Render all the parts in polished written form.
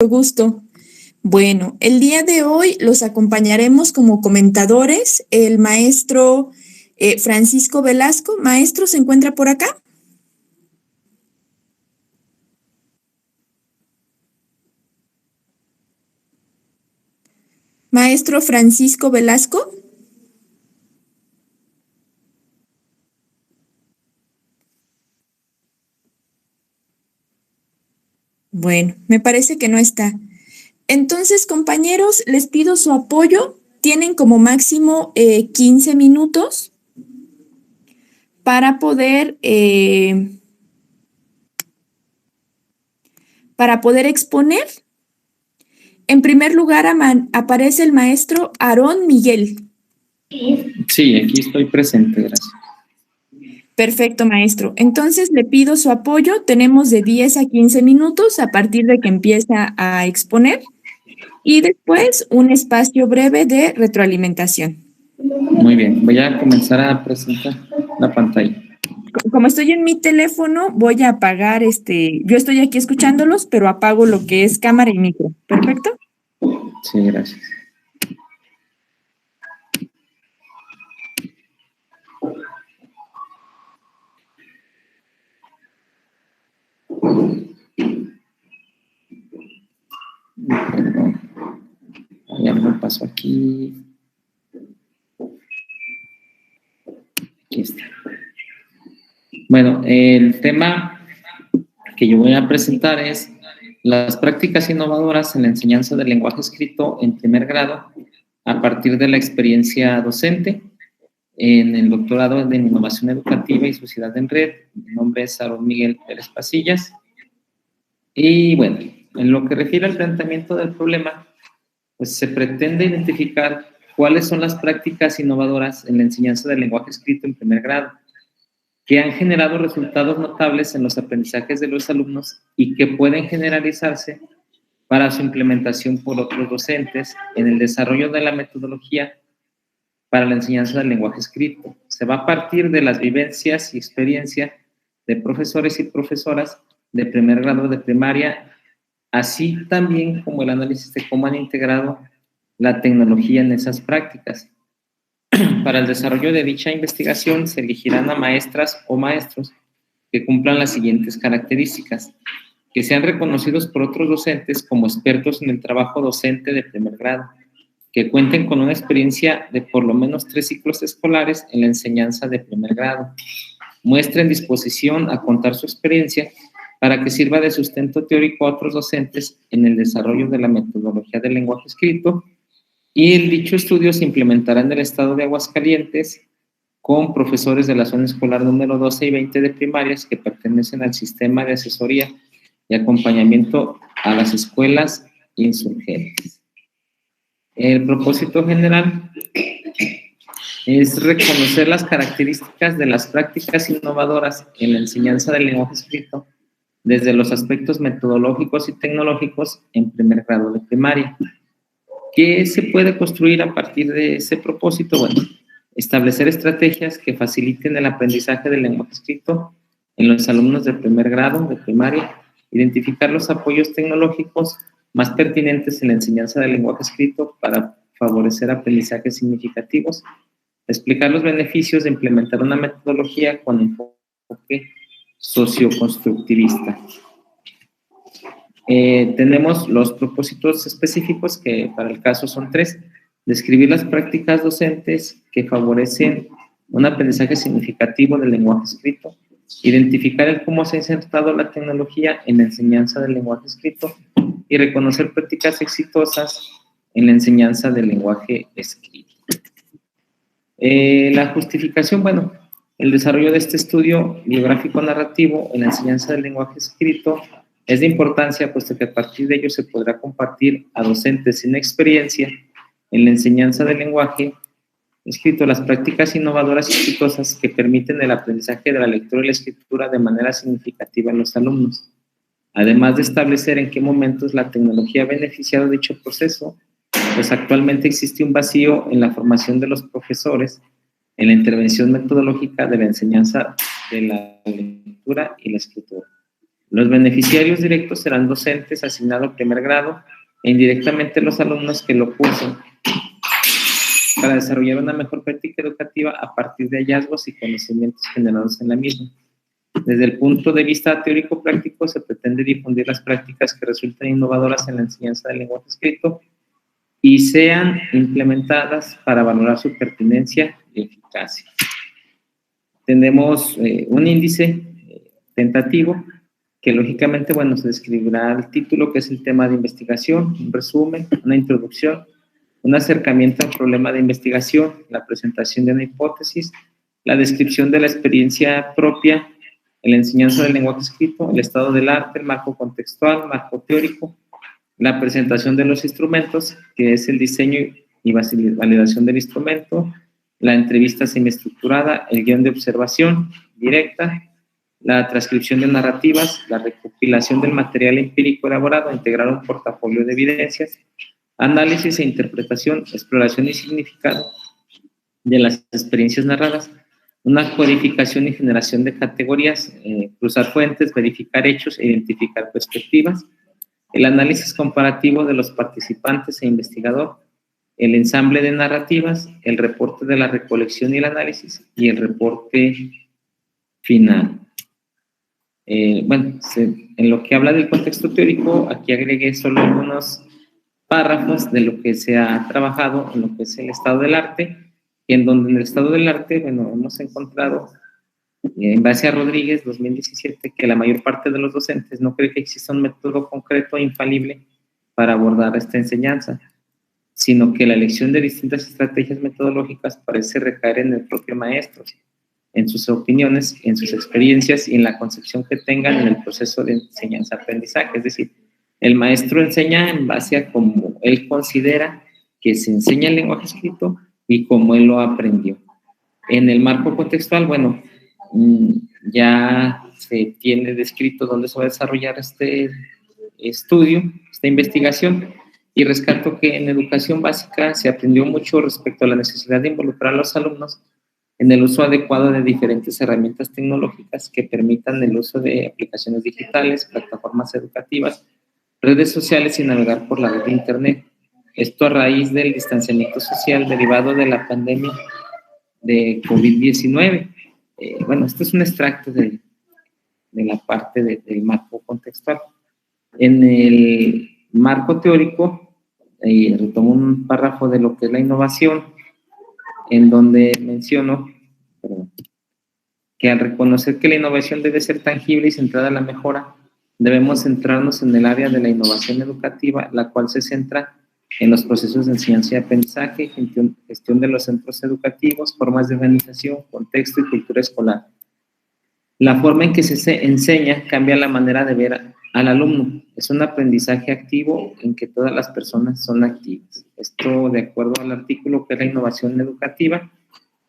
Gusto. Bueno, el día de hoy los acompañaremos como comentadores el maestro Francisco Velasco. Maestro, ¿se encuentra por acá? Maestro Francisco Velasco. Bueno, me parece que no está. Entonces, compañeros, les pido su apoyo. Tienen como máximo 15 minutos para poder exponer. En primer lugar, aparece el maestro Aarón Miguel. Sí, aquí estoy presente, gracias. Perfecto, maestro. Entonces le pido su apoyo. Tenemos de 10 a 15 minutos a partir de que empieza a exponer y después un espacio breve de retroalimentación. Muy bien, voy a comenzar a presentar la pantalla. Como estoy en mi teléfono, voy a apagar yo estoy aquí escuchándolos, pero apago lo que es cámara y micro. ¿Perfecto? Sí, gracias. Perdón. Hay algo pasó aquí. Aquí está. Bueno, el tema que yo voy a presentar es las prácticas innovadoras en la enseñanza del lenguaje escrito en primer grado a partir de la experiencia docente en el doctorado en Innovación Educativa y Sociedad en Red. Mi nombre es Aarón Miguel Pérez Pasillas. Y bueno, en lo que refiere al planteamiento del problema, pues se pretende identificar cuáles son las prácticas innovadoras en la enseñanza del lenguaje escrito en primer grado, que han generado resultados notables en los aprendizajes de los alumnos y que pueden generalizarse para su implementación por otros docentes en el desarrollo de la metodología para la enseñanza del lenguaje escrito. Se va a partir de las vivencias y experiencia de profesores y profesoras de primer grado de primaria, así también como el análisis de cómo han integrado la tecnología en esas prácticas. Para el desarrollo de dicha investigación se elegirán a maestras o maestros que cumplan las siguientes características: que sean reconocidos por otros docentes como expertos en el trabajo docente de primer grado, que cuenten con una experiencia de por lo menos 3 ciclos escolares en la enseñanza de primer grado, muestren disposición a contar su experiencia para que sirva de sustento teórico a otros docentes en el desarrollo de la metodología del lenguaje escrito, y el dicho estudio se implementará en el estado de Aguascalientes con profesores de la zona escolar número 12 y 20 de primarias que pertenecen al sistema de asesoría y acompañamiento a las escuelas insurgentes. El propósito general es reconocer las características de las prácticas innovadoras en la enseñanza del lenguaje escrito desde los aspectos metodológicos y tecnológicos en primer grado de primaria. ¿Qué se puede construir a partir de ese propósito? Bueno, establecer estrategias que faciliten el aprendizaje del lenguaje escrito en los alumnos de primer grado de primaria, identificar los apoyos tecnológicos más pertinentes en la enseñanza del lenguaje escrito para favorecer aprendizajes significativos, explicar los beneficios de implementar una metodología con enfoque socioconstructivista. Tenemos los propósitos específicos, que para el caso son 3: describir las prácticas docentes que favorecen un aprendizaje significativo del lenguaje escrito, identificar el cómo se ha insertado la tecnología en la enseñanza del lenguaje escrito y reconocer prácticas exitosas en la enseñanza del lenguaje escrito. La justificación, bueno, el desarrollo de este estudio biográfico narrativo en la enseñanza del lenguaje escrito es de importancia, puesto que a partir de ello se podrá compartir a docentes sin experiencia en la enseñanza del lenguaje escrito las prácticas innovadoras y exitosas que permiten el aprendizaje de la lectura y la escritura de manera significativa en los alumnos, además de establecer en qué momentos la tecnología ha beneficiado dicho proceso, pues actualmente existe un vacío en la formación de los profesores en la intervención metodológica de la enseñanza de la lectura y la escritura. Los beneficiarios directos serán docentes asignados primer grado e indirectamente los alumnos que lo cursen para desarrollar una mejor práctica educativa a partir de hallazgos y conocimientos generados en la misma. Desde el punto de vista teórico-práctico, se pretende difundir las prácticas que resulten innovadoras en la enseñanza del lenguaje escrito y sean implementadas para valorar su pertinencia y eficacia. Tenemos un índice tentativo que lógicamente, bueno, se describirá el título, que es el tema de investigación, un resumen, una introducción, un acercamiento al problema de investigación, la presentación de una hipótesis, la descripción de la experiencia propia, la enseñanza del lenguaje escrito, el estado del arte, el marco contextual, marco teórico, la presentación de los instrumentos, que es el diseño y validación del instrumento, la entrevista semiestructurada, el guión de observación directa, la transcripción de narrativas, la recopilación del material empírico elaborado, integrar un portafolio de evidencias, análisis e interpretación, exploración y significado de las experiencias narradas, una codificación y generación de categorías, cruzar fuentes, verificar hechos e identificar perspectivas, el análisis comparativo de los participantes e investigador, el ensamble de narrativas, el reporte de la recolección y el análisis y el reporte final. Bueno, en lo que habla del contexto teórico, aquí agregué solo algunos párrafos de lo que se ha trabajado en lo que es el estado del arte, en donde en el estado del arte, bueno, hemos encontrado, en base a Rodríguez, 2017, que la mayor parte de los docentes no cree que exista un método concreto e infalible para abordar esta enseñanza, sino que la elección de distintas estrategias metodológicas parece recaer en el propio maestro, en sus opiniones, en sus experiencias y en la concepción que tengan en el proceso de enseñanza-aprendizaje. Es decir, el maestro enseña en base a cómo él considera que se enseña el lenguaje escrito y cómo él lo aprendió. En el marco contextual, bueno, ya se tiene descrito dónde se va a desarrollar este estudio, esta investigación, y rescato que en educación básica se aprendió mucho respecto a la necesidad de involucrar a los alumnos en el uso adecuado de diferentes herramientas tecnológicas que permitan el uso de aplicaciones digitales, plataformas educativas, redes sociales y navegar por la red de Internet. Esto a raíz del distanciamiento social derivado de la pandemia de COVID-19. Bueno, esto es un extracto de la parte del marco contextual. En el marco teórico, retomo un párrafo de lo que es la innovación, en donde menciono que al reconocer que la innovación debe ser tangible y centrada en la mejora, debemos centrarnos en el área de la innovación educativa, la cual se centra en los procesos de enseñanza y aprendizaje, gestión de los centros educativos, formas de organización, contexto y cultura escolar. La forma en que se enseña cambia la manera de ver al alumno. Es un aprendizaje activo en que todas las personas son activas. Esto de acuerdo al artículo que es la innovación educativa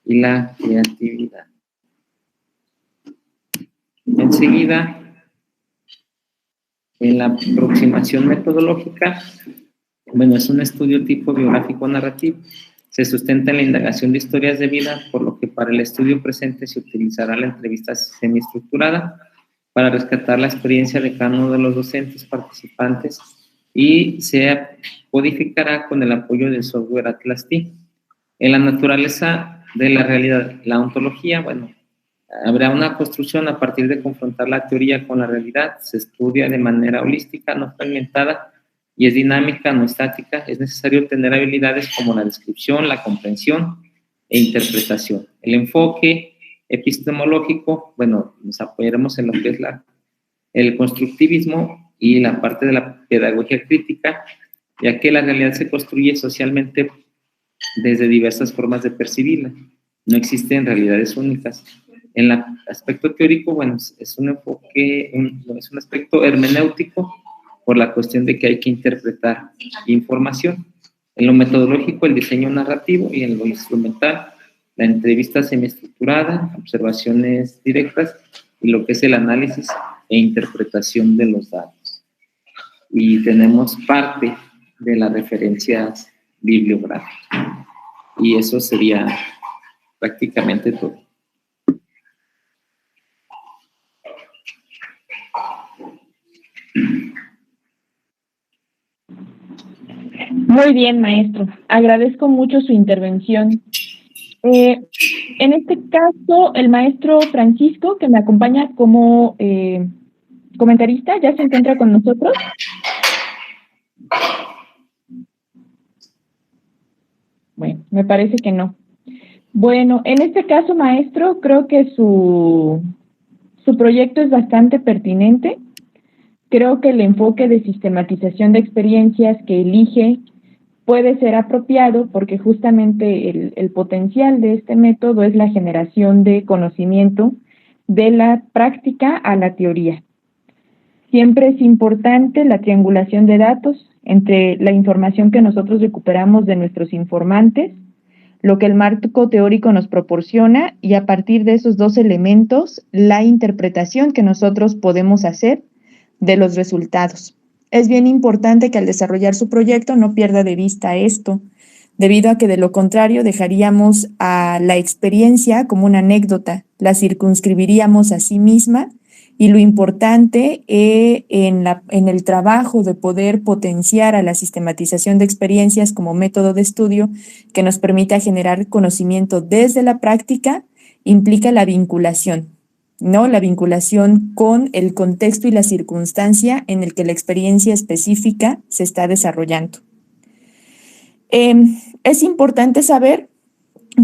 y la creatividad. Enseguida, en la aproximación metodológica, bueno, es un estudio tipo biográfico narrativo. Se sustenta en la indagación de historias de vida, por lo que para el estudio presente se utilizará la entrevista semiestructurada para rescatar la experiencia de cada uno de los docentes participantes y se codificará con el apoyo del software Atlas-T. En la naturaleza de la realidad, la ontología, bueno, habrá una construcción a partir de confrontar la teoría con la realidad, se estudia de manera holística, no fragmentada, y es dinámica, no estática. Es necesario tener habilidades como la descripción, la comprensión e interpretación. El enfoque epistemológico, bueno, nos apoyaremos en lo que es el constructivismo y la parte de la pedagogía crítica, ya que la realidad se construye socialmente desde diversas formas de percibirla. No existen realidades únicas. En el aspecto teórico, bueno, es un enfoque, es un aspecto hermenéutico por la cuestión de que hay que interpretar información. En lo metodológico, el diseño narrativo, y en lo instrumental, la entrevista semiestructurada, observaciones directas y lo que es el análisis e interpretación de los datos. Y tenemos parte de las referencias bibliográficas. Y eso sería prácticamente todo. Muy bien, maestro. Agradezco mucho su intervención. En este caso, el maestro Francisco, que me acompaña como comentarista, ¿ya se encuentra con nosotros? Bueno, me parece que no. Bueno, en este caso, maestro, creo que su proyecto es bastante pertinente. Creo que el enfoque de sistematización de experiencias que elige puede ser apropiado porque justamente el potencial de este método es la generación de conocimiento de la práctica a la teoría. Siempre es importante la triangulación de datos entre la información que nosotros recuperamos de nuestros informantes, lo que el marco teórico nos proporciona y a partir de esos dos elementos, la interpretación que nosotros podemos hacer de los resultados. Es bien importante que al desarrollar su proyecto no pierda de vista esto, debido a que de lo contrario dejaríamos a la experiencia como una anécdota, la circunscribiríamos a sí misma y lo importante en el trabajo de poder potenciar a la sistematización de experiencias como método de estudio que nos permita generar conocimiento desde la práctica implica la vinculación, ¿no? La vinculación con el contexto y la circunstancia en el que la experiencia específica se está desarrollando. Es importante saber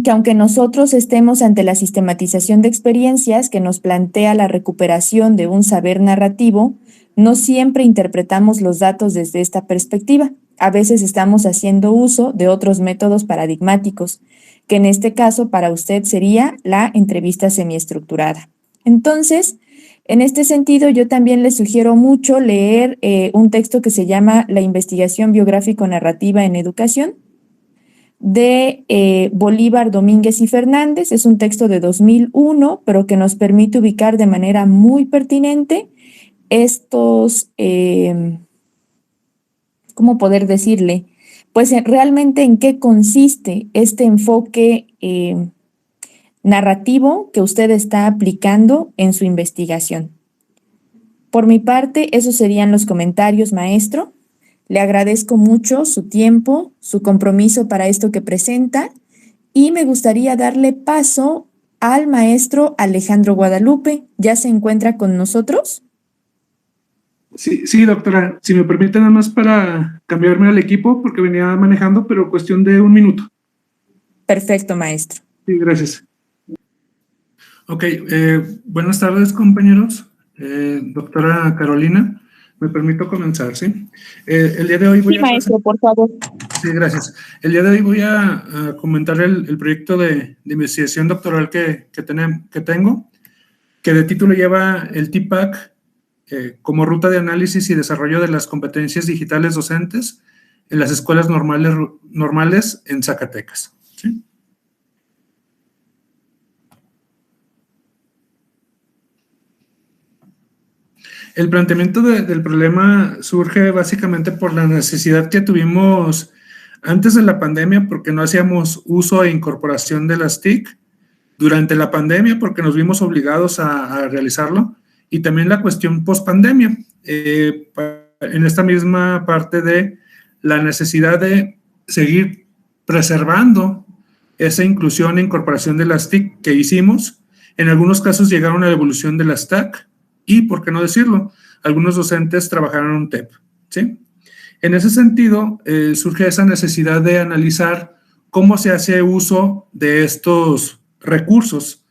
que aunque nosotros estemos ante la sistematización de experiencias que nos plantea la recuperación de un saber narrativo, no siempre interpretamos los datos desde esta perspectiva. A veces estamos haciendo uso de otros métodos paradigmáticos, que en este caso para usted sería la entrevista semiestructurada. Entonces, en este sentido, yo también le sugiero mucho leer un texto que se llama La investigación biográfico-narrativa en educación, de Bolívar, Domínguez y Fernández. Es un texto de 2001, pero que nos permite ubicar de manera muy pertinente estos, ¿cómo poder decirle? Pues realmente en qué consiste este enfoque narrativo que usted está aplicando en su investigación. Por mi parte, esos serían los comentarios, maestro. Le agradezco mucho su tiempo, su compromiso para esto que presenta y me gustaría darle paso al maestro Alejandro Guadalupe. ¿Ya se encuentra con nosotros? Sí, doctora. Si me permite nada más para cambiarme al equipo porque venía manejando, pero cuestión de 1 minuto. Perfecto, maestro. Sí, gracias. Ok, buenas tardes, compañeros. Doctora Carolina, me permito comenzar, ¿sí? El día de hoy voy sí, maestro, por favor. Sí, gracias. El día de hoy voy a comentar el proyecto de investigación doctoral que tengo, que de título lleva el TPAC como ruta de análisis y desarrollo de las competencias digitales docentes en las escuelas normales en Zacatecas, ¿sí? El planteamiento del problema surge básicamente por la necesidad que tuvimos antes de la pandemia, porque no hacíamos uso e incorporación de las TIC, durante la pandemia, porque nos vimos obligados a realizarlo, y también la cuestión post-pandemia, en esta misma parte de la necesidad de seguir preservando esa inclusión e incorporación de las TIC que hicimos. En algunos casos llegaron a la evolución de las TAC, y, por qué no decirlo, algunos docentes trabajaron en un TEP, ¿sí? En ese sentido, surge esa necesidad de analizar cómo se hace uso de estos recursos.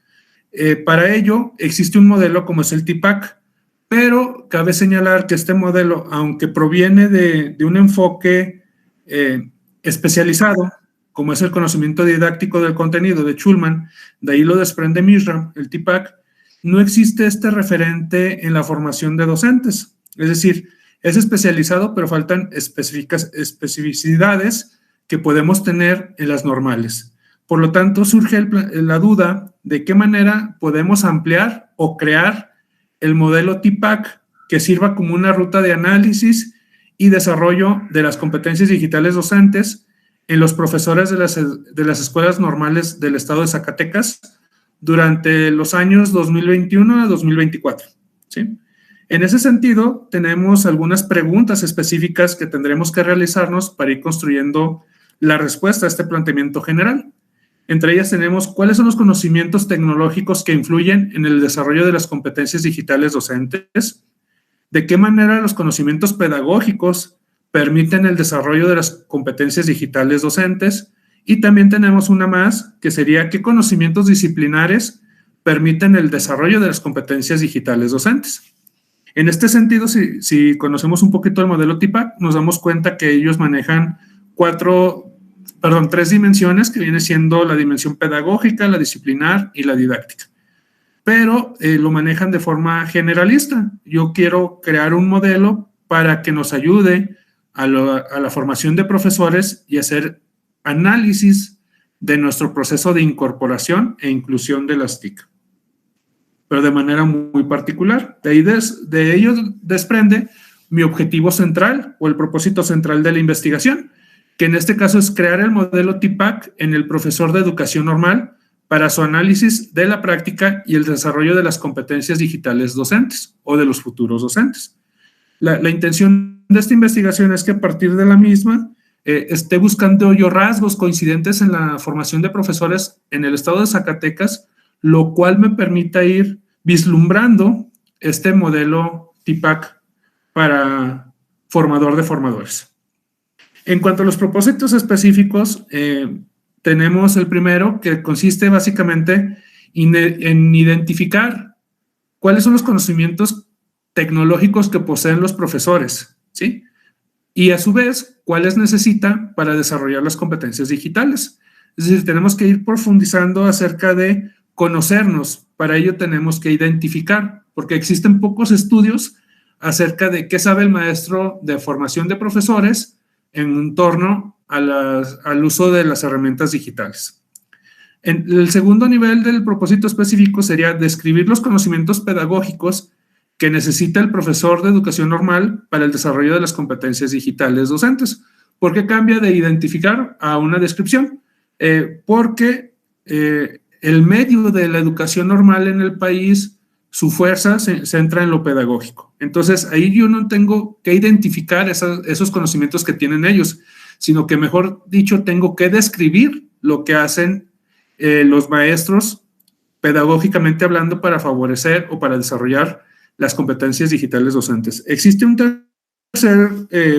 Para ello, existe un modelo como es el TPAC, pero cabe señalar que este modelo, aunque proviene de un enfoque especializado, como es el conocimiento didáctico del contenido de Schulman, de ahí lo desprende Mishra, el TPAC, no existe este referente en la formación de docentes. Es decir, es especializado, pero faltan especificidades que podemos tener en las normales. Por lo tanto, surge la duda de qué manera podemos ampliar o crear el modelo TPAC que sirva como una ruta de análisis y desarrollo de las competencias digitales docentes en los profesores de las escuelas normales del estado de Zacatecas durante los años 2021 a 2024, ¿sí? En ese sentido, tenemos algunas preguntas específicas que tendremos que realizarnos para ir construyendo la respuesta a este planteamiento general. Entre ellas tenemos cuáles son los conocimientos tecnológicos que influyen en el desarrollo de las competencias digitales docentes, de qué manera los conocimientos pedagógicos permiten el desarrollo de las competencias digitales docentes, y también tenemos una más que sería qué conocimientos disciplinares permiten el desarrollo de las competencias digitales docentes. En este sentido, si conocemos un poquito el modelo TIPAC, nos damos cuenta que ellos manejan tres dimensiones, que viene siendo la dimensión pedagógica, la disciplinar y la didáctica. Pero lo manejan de forma generalista. Yo quiero crear un modelo para que nos ayude a la formación de profesores y hacer análisis de nuestro proceso de incorporación e inclusión de las TIC, pero de manera muy particular. De ello desprende mi objetivo central o el propósito central de la investigación, que en este caso es crear el modelo TIPAC en el profesor de educación normal para su análisis de la práctica y el desarrollo de las competencias digitales docentes o de los futuros docentes. La intención de esta investigación es que a partir de la misma esté buscando yo rasgos coincidentes en la formación de profesores en el estado de Zacatecas, lo cual me permita ir vislumbrando este modelo TIPAC para formador de formadores. En cuanto a los propósitos específicos, tenemos el primero, que consiste básicamente en identificar cuáles son los conocimientos tecnológicos que poseen los profesores, ¿sí? Y a su vez, cuáles necesitan para desarrollar las competencias digitales. Es decir, tenemos que ir profundizando acerca de conocernos. Para ello tenemos que identificar, porque existen pocos estudios acerca de qué sabe el maestro de formación de profesores en torno al uso de las herramientas digitales. El segundo nivel del propósito específico sería describir los conocimientos pedagógicos que necesita el profesor de educación normal para el desarrollo de las competencias digitales docentes. ¿Por qué cambia de identificar a una descripción? Porque el medio de la educación normal en el país, su fuerza se centra en lo pedagógico. Entonces, ahí yo no tengo que identificar esos conocimientos que tienen ellos, sino que, mejor dicho, tengo que describir lo que hacen los maestros pedagógicamente hablando para favorecer o para desarrollar las competencias digitales docentes. Existe un tercer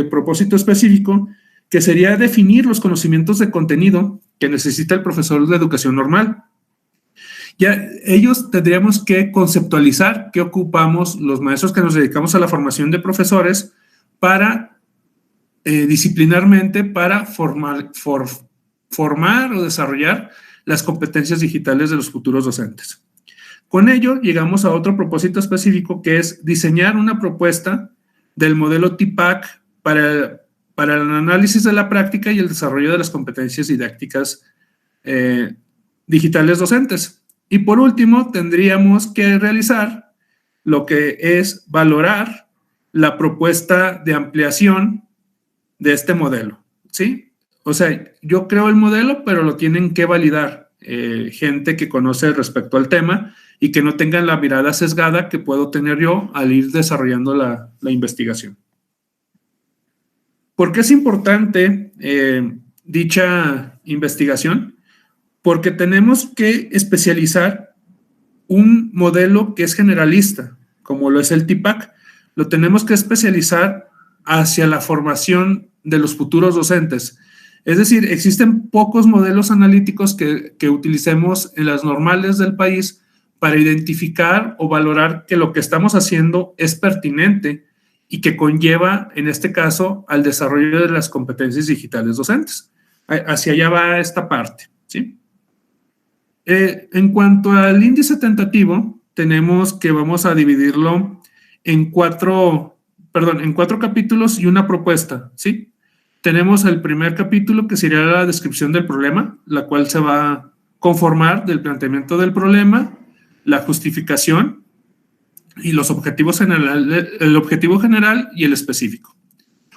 propósito específico que sería definir los conocimientos de contenido que necesita el profesor de educación normal. Ya ellos tendríamos que conceptualizar qué ocupamos los maestros que nos dedicamos a la formación de profesores para disciplinarmente para formar o desarrollar las competencias digitales de los futuros docentes. Con ello, llegamos a otro propósito específico que es diseñar una propuesta del modelo TIPAC para el análisis de la práctica y el desarrollo de las competencias didácticas digitales docentes. Y por último, tendríamos que realizar lo que es valorar la propuesta de ampliación de este modelo, ¿sí? O sea, yo creo el modelo, pero lo tienen que validar gente que conoce respecto al tema y que no tengan la mirada sesgada que puedo tener yo al ir desarrollando la investigación. ¿Por qué es importante dicha investigación? Porque tenemos que especializar un modelo que es generalista, como lo es el TIPAC. Lo tenemos que especializar hacia la formación de los futuros docentes. Es decir, existen pocos modelos analíticos que utilicemos en las normales del país para identificar o valorar que lo que estamos haciendo es pertinente y que conlleva, en este caso, al desarrollo de las competencias digitales docentes. Hacia allá va esta parte, ¿sí? En cuanto al índice tentativo, tenemos que vamos a dividirlo en cuatro capítulos y una propuesta, ¿sí? Tenemos el primer capítulo, que sería la descripción del problema, la cual se va a conformar del planteamiento del problema, la justificación y los objetivos generales, el objetivo general y el específico.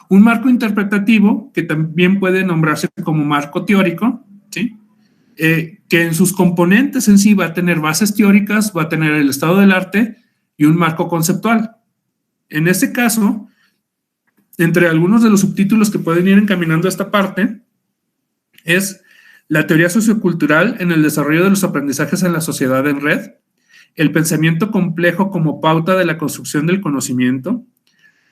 Un marco interpretativo, que también puede nombrarse como marco teórico, ¿sí? Que en sus componentes en sí va a tener bases teóricas, va a tener el estado del arte y un marco conceptual. En este caso, entre algunos de los subtítulos que pueden ir encaminando a esta parte, es la teoría sociocultural en el desarrollo de los aprendizajes en la sociedad en red, el pensamiento complejo como pauta de la construcción del conocimiento,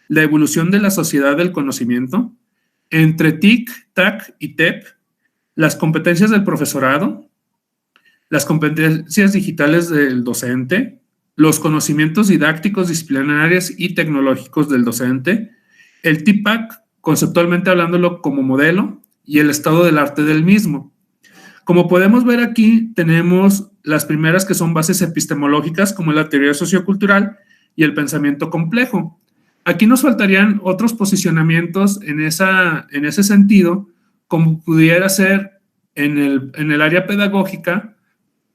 la evolución de la sociedad del conocimiento, entre TIC, TAC y TEP, las competencias del profesorado, las competencias digitales del docente, los conocimientos didácticos, disciplinarios y tecnológicos del docente, el TIPAC, conceptualmente hablándolo como modelo, y el estado del arte del mismo. Como podemos ver aquí, tenemos las primeras que son bases epistemológicas, como la teoría sociocultural y el pensamiento complejo. Aquí nos faltarían otros posicionamientos en ese sentido, como pudiera ser en el área pedagógica,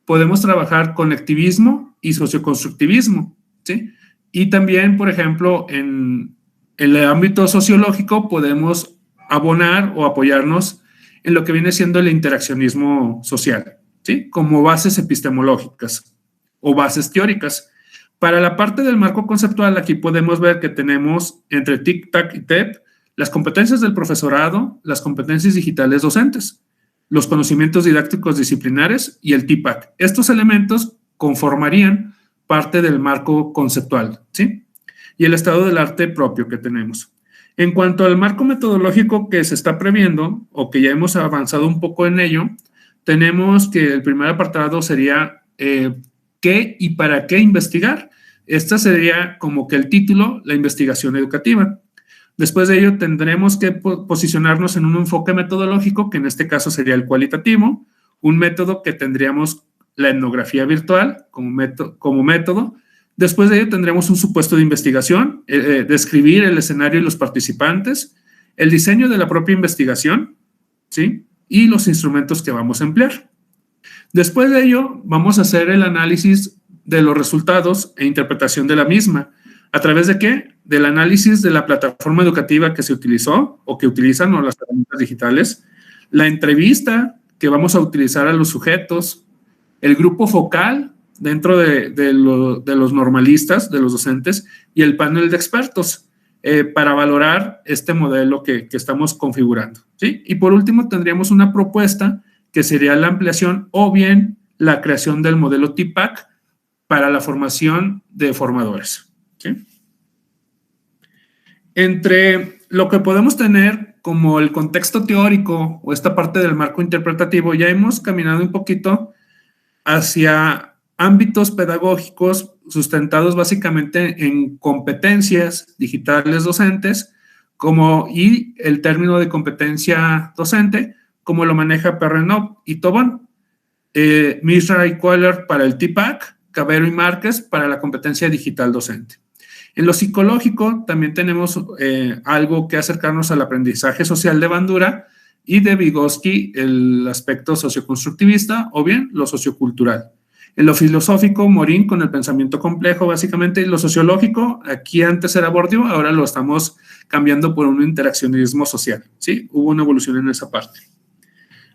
podemos trabajar conectivismo y socioconstructivismo, ¿sí? Y también, por ejemplo, en el ámbito sociológico podemos abonar o apoyarnos en lo que viene siendo el interaccionismo social, ¿sí? Como bases epistemológicas o bases teóricas. Para la parte del marco conceptual, aquí podemos ver que tenemos entre TIC, TAC y TEP las competencias del profesorado, las competencias digitales docentes, los conocimientos didácticos disciplinares y el TIPAC. Estos elementos conformarían parte del marco conceptual, ¿sí? Y el estado del arte propio que tenemos. En cuanto al marco metodológico que se está previendo, o que ya hemos avanzado un poco en ello, tenemos que el primer apartado sería ¿qué y para qué investigar? Esta sería como que el título, la investigación educativa. Después de ello tendremos que posicionarnos en un enfoque metodológico, que en este caso sería el cualitativo, un método que tendríamos la etnografía virtual como método. Después de ello tendremos un supuesto de investigación, describir el escenario y los participantes, el diseño de la propia investigación, ¿sí? Y los instrumentos que vamos a emplear. Después de ello vamos a hacer el análisis de los resultados e interpretación de la misma. ¿A través de qué? Del análisis de la plataforma educativa que se utilizó o que utilizan o las herramientas digitales, la entrevista que vamos a utilizar a los sujetos, el grupo focal dentro de los normalistas, de los docentes, y el panel de expertos para valorar este modelo que estamos configurando, ¿sí? Y por último tendríamos una propuesta que sería la ampliación o bien la creación del modelo TIPAC para la formación de formadores, ¿sí? Entre lo que podemos tener como el contexto teórico o esta parte del marco interpretativo, ya hemos caminado un poquito hacia ámbitos pedagógicos sustentados básicamente en competencias digitales docentes, y el término de competencia docente, como lo maneja Perrenov y Tobón, Mishra y Kohler para el TIPAC, Cabero y Márquez para la competencia digital docente. En lo psicológico también tenemos algo que acercarnos al aprendizaje social de Bandura y de Vygotsky, el aspecto socioconstructivista o bien lo sociocultural. En lo filosófico, Morín con el pensamiento complejo, básicamente. Lo sociológico, aquí antes era Bourdieu, ahora lo estamos cambiando por un interaccionismo social, ¿sí? Hubo una evolución en esa parte.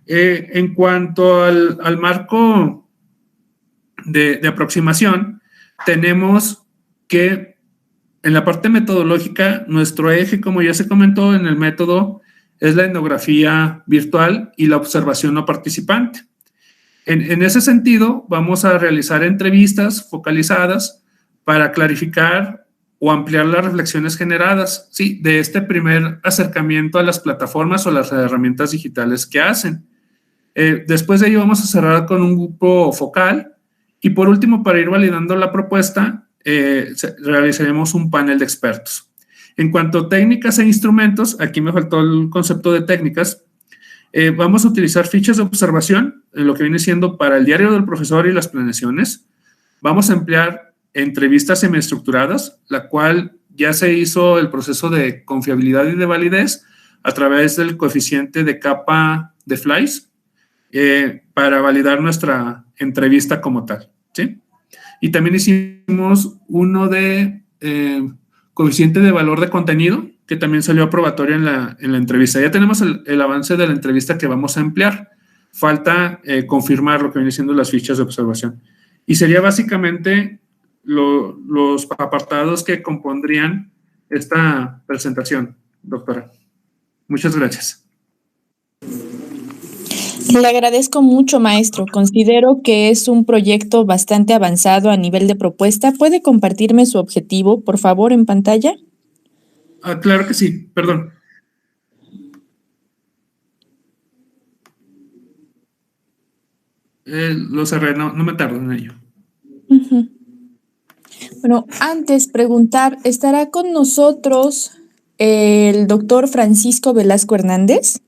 En cuanto al marco de aproximación, tenemos que en la parte metodológica, nuestro eje, como ya se comentó en el método, es la etnografía virtual y la observación no participante. En ese sentido, vamos a realizar entrevistas focalizadas para clarificar o ampliar las reflexiones generadas, ¿sí? De este primer acercamiento a las plataformas o las herramientas digitales que hacen. Después de ello vamos a cerrar con un grupo focal y por último, para ir validando la propuesta, realizaremos un panel de expertos. En cuanto a técnicas e instrumentos, aquí me faltó el concepto de técnicas. Vamos a utilizar fichas de observación, en lo que viene siendo para el diario del profesor y las planeaciones. Vamos a emplear entrevistas semiestructuradas, la cual ya se hizo el proceso de confiabilidad y de validez a través del coeficiente de capa de Flies para validar nuestra entrevista como tal, ¿sí? Y también hicimos uno de coeficiente de valor de contenido, que también salió aprobatorio en la entrevista. Ya tenemos el avance de la entrevista que vamos a emplear. Falta confirmar lo que viene siendo las fichas de observación. Y sería básicamente los apartados que compondrían esta presentación, doctora. Muchas gracias. Le agradezco mucho, maestro. Considero que es un proyecto bastante avanzado a nivel de propuesta. ¿Puede compartirme su objetivo, por favor, en pantalla? Claro que sí, perdón. Lo cerré, no me tardo en ello. Uh-huh. Bueno, antes preguntar, ¿estará con nosotros el doctor Francisco Velasco Hernández?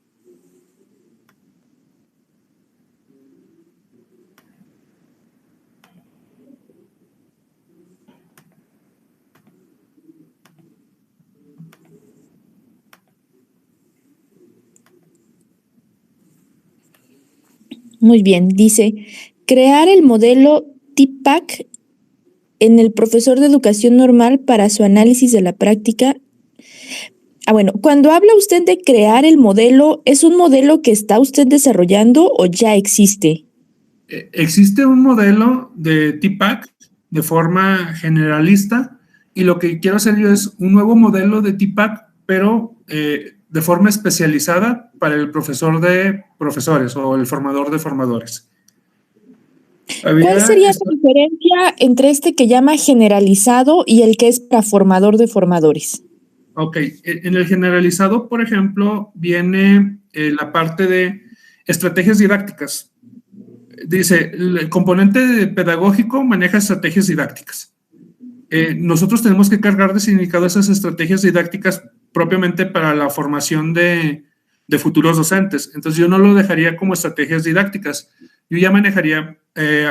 Muy bien, dice, crear el modelo TIPAC en el profesor de educación normal para su análisis de la práctica. Bueno, cuando habla usted de crear el modelo, ¿es un modelo que está usted desarrollando o ya existe? Existe un modelo de TIPAC de forma generalista y lo que quiero hacer yo es un nuevo modelo de TIPAC, pero de forma especializada para el profesor de profesores o el formador de formadores. ¿Cuál sería la diferencia entre este que llama generalizado y el que es para formador de formadores? Ok, en el generalizado, por ejemplo, viene la parte de estrategias didácticas. Dice, el componente pedagógico maneja estrategias didácticas. Nosotros tenemos que cargar de significado esas estrategias didácticas propiamente para la formación de futuros docentes. Entonces, yo no lo dejaría como estrategias didácticas. Yo ya manejaría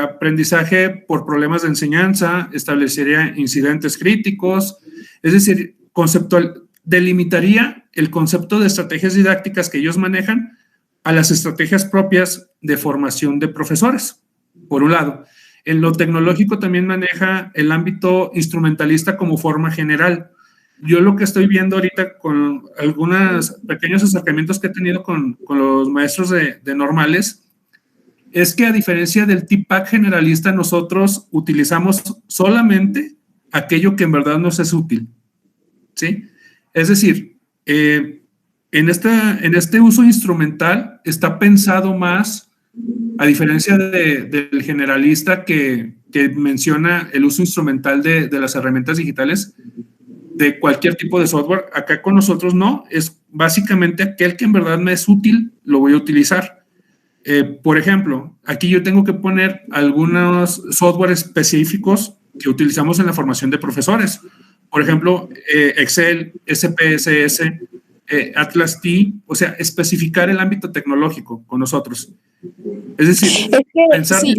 aprendizaje por problemas de enseñanza, establecería incidentes críticos, es decir, delimitaría el concepto de estrategias didácticas que ellos manejan a las estrategias propias de formación de profesores, por un lado. En lo tecnológico también maneja el ámbito instrumentalista como forma general. Yo lo que estoy viendo ahorita con algunos pequeños acercamientos que he tenido con los maestros de normales, es que a diferencia del TIPAC generalista, nosotros utilizamos solamente aquello que en verdad nos es útil, ¿sí? Es decir, en este uso instrumental está pensado más, a diferencia del generalista que menciona el uso instrumental de las herramientas digitales, de cualquier tipo de software, acá con nosotros no, es básicamente aquel que en verdad me es útil, lo voy a utilizar. Por ejemplo, aquí yo tengo que poner algunos software específicos que utilizamos en la formación de profesores. Por ejemplo, Excel, SPSS, Atlas T, o sea, especificar el ámbito tecnológico con nosotros. Es decir, pensar... Sí,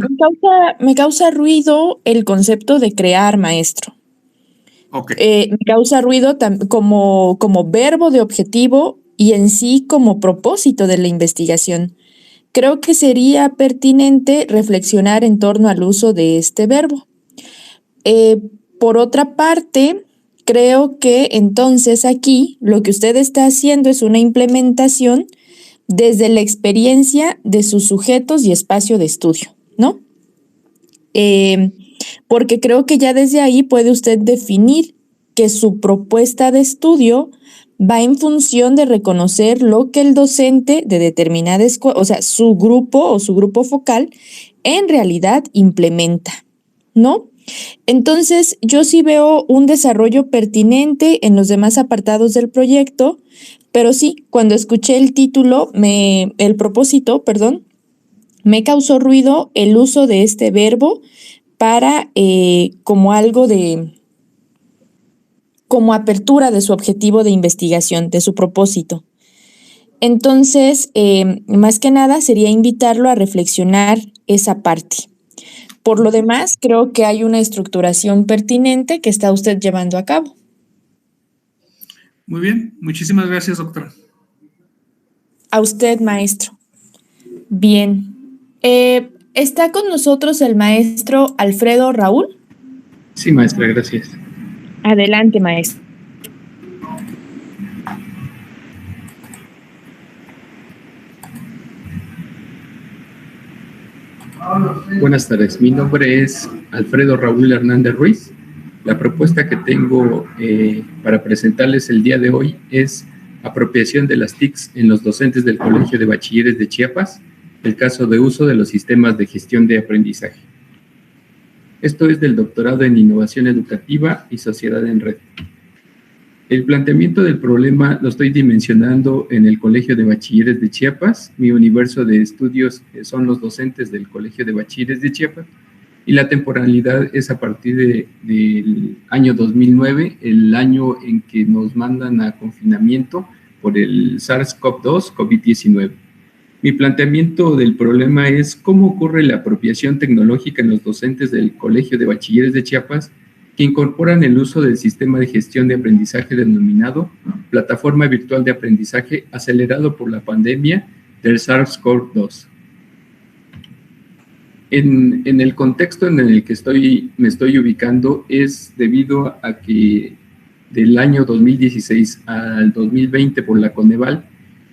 me causa ruido el concepto de crear, maestro. Okay. Me causa ruido como verbo de objetivo y en sí como propósito de la investigación. Creo que sería pertinente reflexionar en torno al uso de este verbo. Por otra parte, creo que entonces aquí lo que usted está haciendo es una implementación desde la experiencia de sus sujetos y espacio de estudio, ¿no? Porque creo que ya desde ahí puede usted definir que su propuesta de estudio va en función de reconocer lo que el docente de determinada escuela, o sea, su grupo focal, en realidad implementa, ¿no? Entonces, yo sí veo un desarrollo pertinente en los demás apartados del proyecto, pero sí, cuando escuché el propósito, me causó ruido el uso de este verbo para como algo como apertura de su objetivo de investigación, de su propósito. Entonces, más que nada, sería invitarlo a reflexionar esa parte. Por lo demás, creo que hay una estructuración pertinente que está usted llevando a cabo. Muy bien, muchísimas gracias, doctora. A usted, maestro. Bien. ¿Está con nosotros el maestro Alfredo Raúl? Sí, maestra, gracias. Adelante, maestro. Buenas tardes, mi nombre es Alfredo Raúl Hernández Ruiz, La propuesta que tengo para presentarles el día de hoy es apropiación de las TICs en los docentes del Colegio de Bachilleres de Chiapas, el caso de uso de los sistemas de gestión de aprendizaje. Esto es del doctorado en Innovación Educativa y Sociedad en Red. El planteamiento del problema lo estoy dimensionando en el Colegio de Bachilleres de Chiapas. Mi universo de estudios son los docentes del Colegio de Bachilleres de Chiapas y la temporalidad es a partir del año 2009, el año en que nos mandan a confinamiento por el SARS-CoV-2, COVID-19. Mi planteamiento del problema es cómo ocurre la apropiación tecnológica en los docentes del Colegio de Bachilleres de Chiapas que incorporan el uso del sistema de gestión de aprendizaje denominado Plataforma Virtual de Aprendizaje acelerado por la pandemia del SARS-CoV-2. En el contexto en el que me estoy ubicando es debido a que del año 2016 al 2020 por la Coneval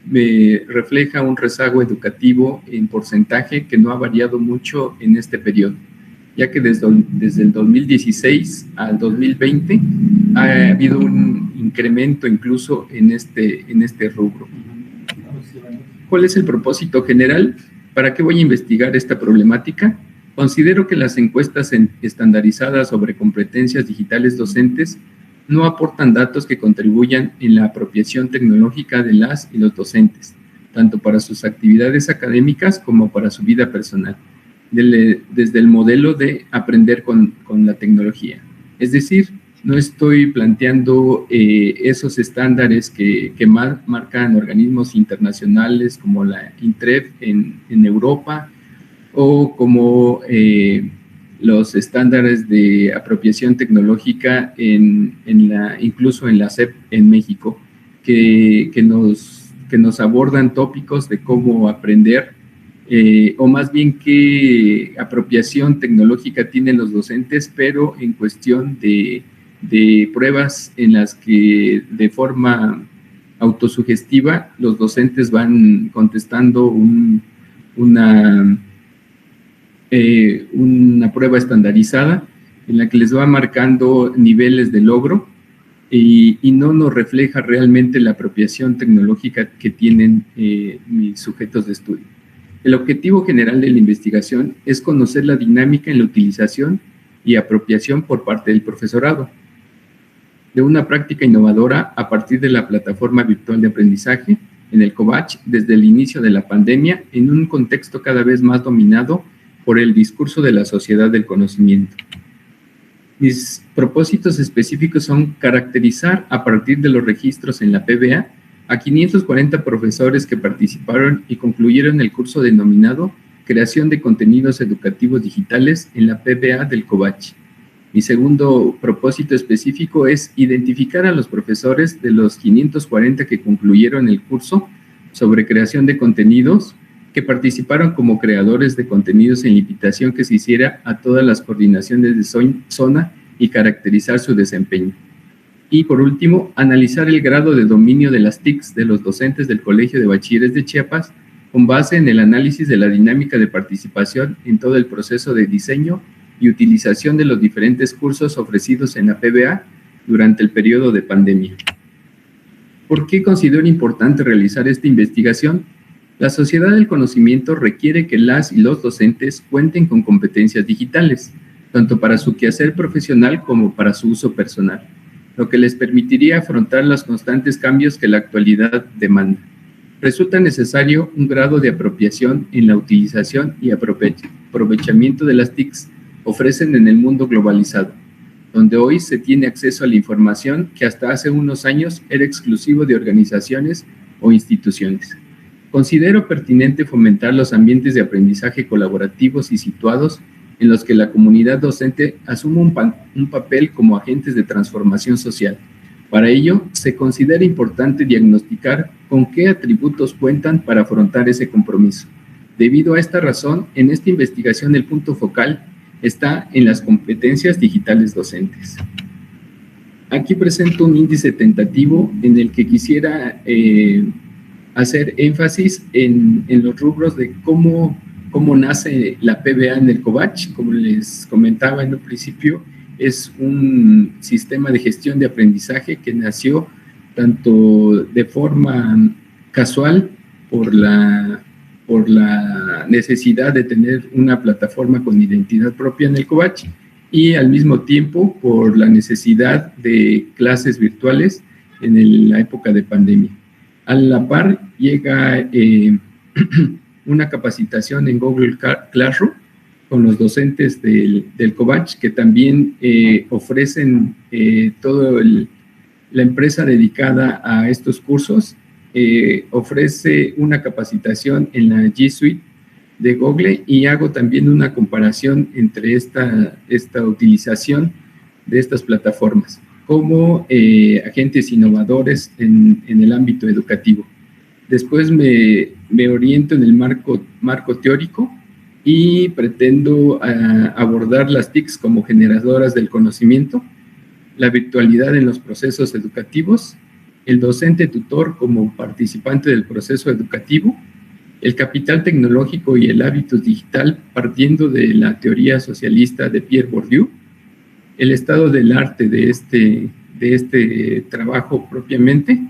me refleja un rezago educativo en porcentaje que no ha variado mucho en este periodo, ya que desde el 2016 al 2020 ha habido un incremento incluso en este rubro. ¿Cuál es el propósito general? ¿Para qué voy a investigar esta problemática? Considero que las encuestas estandarizadas sobre competencias digitales docentes no aportan datos que contribuyan en la apropiación tecnológica de las y los docentes, tanto para sus actividades académicas como para su vida personal, desde el modelo de aprender con la tecnología. Es decir, no estoy planteando esos estándares que marcan organismos internacionales como la INTREF en Europa o como los estándares de apropiación tecnológica incluso en la SEP en México, que nos abordan tópicos de cómo aprender, o más bien qué apropiación tecnológica tienen los docentes, pero en cuestión de pruebas en las que de forma autosugestiva los docentes van contestando una prueba estandarizada en la que les va marcando niveles de logro y no nos refleja realmente la apropiación tecnológica que tienen mis sujetos de estudio. El objetivo general de la investigación es conocer la dinámica en la utilización y apropiación por parte del profesorado de una práctica innovadora a partir de la plataforma virtual de aprendizaje en el COBACH desde el inicio de la pandemia en un contexto cada vez más dominado por el discurso de la sociedad del conocimiento. Mis propósitos específicos son caracterizar a partir de los registros en la PBA a 540 profesores que participaron y concluyeron el curso denominado Creación de Contenidos Educativos Digitales en la PBA del COBACH. Mi segundo propósito específico es identificar a los profesores de los 540 que concluyeron el curso sobre creación de contenidos que participaron como creadores de contenidos en la invitación que se hiciera a todas las coordinaciones de zona y caracterizar su desempeño. Y por último, analizar el grado de dominio de las TICs de los docentes del Colegio de Bachilleres de Chiapas con base en el análisis de la dinámica de participación en todo el proceso de diseño y utilización de los diferentes cursos ofrecidos en la PBA durante el periodo de pandemia. ¿Por qué considero importante realizar esta investigación? La sociedad del conocimiento requiere que las y los docentes cuenten con competencias digitales, tanto para su quehacer profesional como para su uso personal, lo que les permitiría afrontar los constantes cambios que la actualidad demanda. Resulta necesario un grado de apropiación en la utilización y aprovechamiento de las TICs ofrecen en el mundo globalizado, donde hoy se tiene acceso a la información que hasta hace unos años era exclusivo de organizaciones o instituciones. Considero pertinente fomentar los ambientes de aprendizaje colaborativos y situados en los que la comunidad docente asuma un papel como agentes de transformación social. Para ello, se considera importante diagnosticar con qué atributos cuentan para afrontar ese compromiso. Debido a esta razón, en esta investigación el punto focal está en las competencias digitales docentes. Aquí presento un índice tentativo en el que quisiera hacer énfasis en los rubros de cómo nace la PBA en el COBACH. Como les comentaba en un principio, es un sistema de gestión de aprendizaje que nació tanto de forma casual por la necesidad de tener una plataforma con identidad propia en el COVACH y al mismo tiempo por la necesidad de clases virtuales en la época de pandemia. A la par llega una capacitación en Google Classroom con los docentes del COVACH que también ofrecen toda la empresa dedicada a estos cursos. Ofrece una capacitación en la G Suite de Google y hago también una comparación entre esta utilización de estas plataformas como agentes innovadores en el ámbito educativo. Después me oriento en el marco teórico y pretendo abordar las TICs como generadoras del conocimiento, la virtualidad en los procesos educativos, el docente tutor como participante del proceso educativo, el capital tecnológico y el hábitus digital partiendo de la teoría socialista de Pierre Bourdieu, el estado del arte de este trabajo propiamente,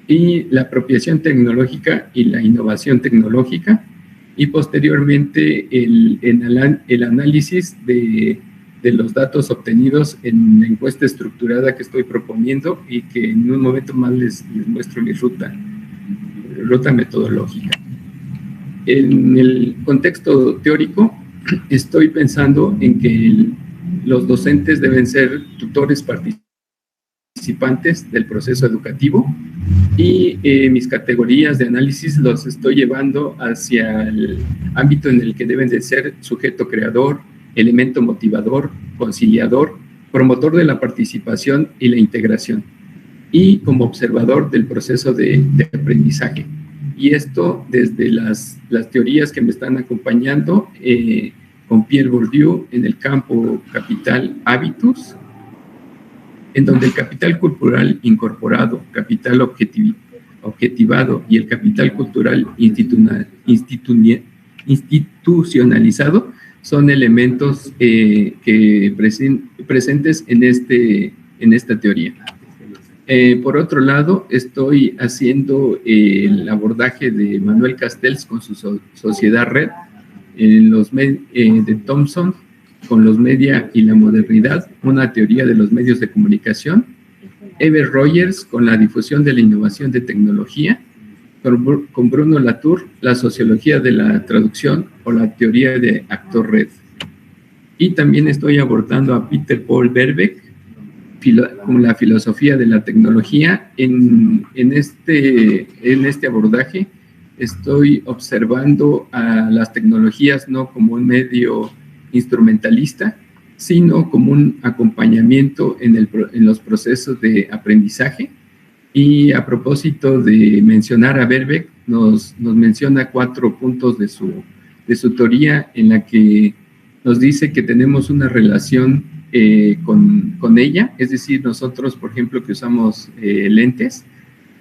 y la apropiación tecnológica y la innovación tecnológica, y posteriormente el análisis de los datos obtenidos en la encuesta estructurada que estoy proponiendo y que en un momento más les muestro mi ruta metodológica. En el contexto teórico, estoy pensando en que los docentes deben ser tutores participantes del proceso educativo y mis categorías de análisis los estoy llevando hacia el ámbito en el que deben de ser sujeto creador, elemento motivador, conciliador, promotor de la participación y la integración, y como observador del proceso de aprendizaje. Y esto desde las teorías que me están acompañando con Pierre Bourdieu en el campo capital habitus, en donde el capital cultural incorporado, capital objetivado y el capital cultural institucionalizado son elementos presentes en esta teoría. Por otro lado, estoy haciendo el abordaje de Manuel Castells con su sociedad red, de Thompson con los media y la modernidad, una teoría de los medios de comunicación, Ever Rogers con la difusión de la innovación de tecnología, con Bruno Latour, la sociología de la traducción o la teoría de actor-red. Y también estoy abordando a Peter Paul Verbeek con la filosofía de la tecnología. En este abordaje estoy observando a las tecnologías no como un medio instrumentalista, sino como un acompañamiento en los procesos de aprendizaje. Y a propósito de mencionar a Verbeek, nos menciona 4 puntos de su teoría en la que nos dice que tenemos una relación con ella, es decir, nosotros, por ejemplo, que usamos lentes,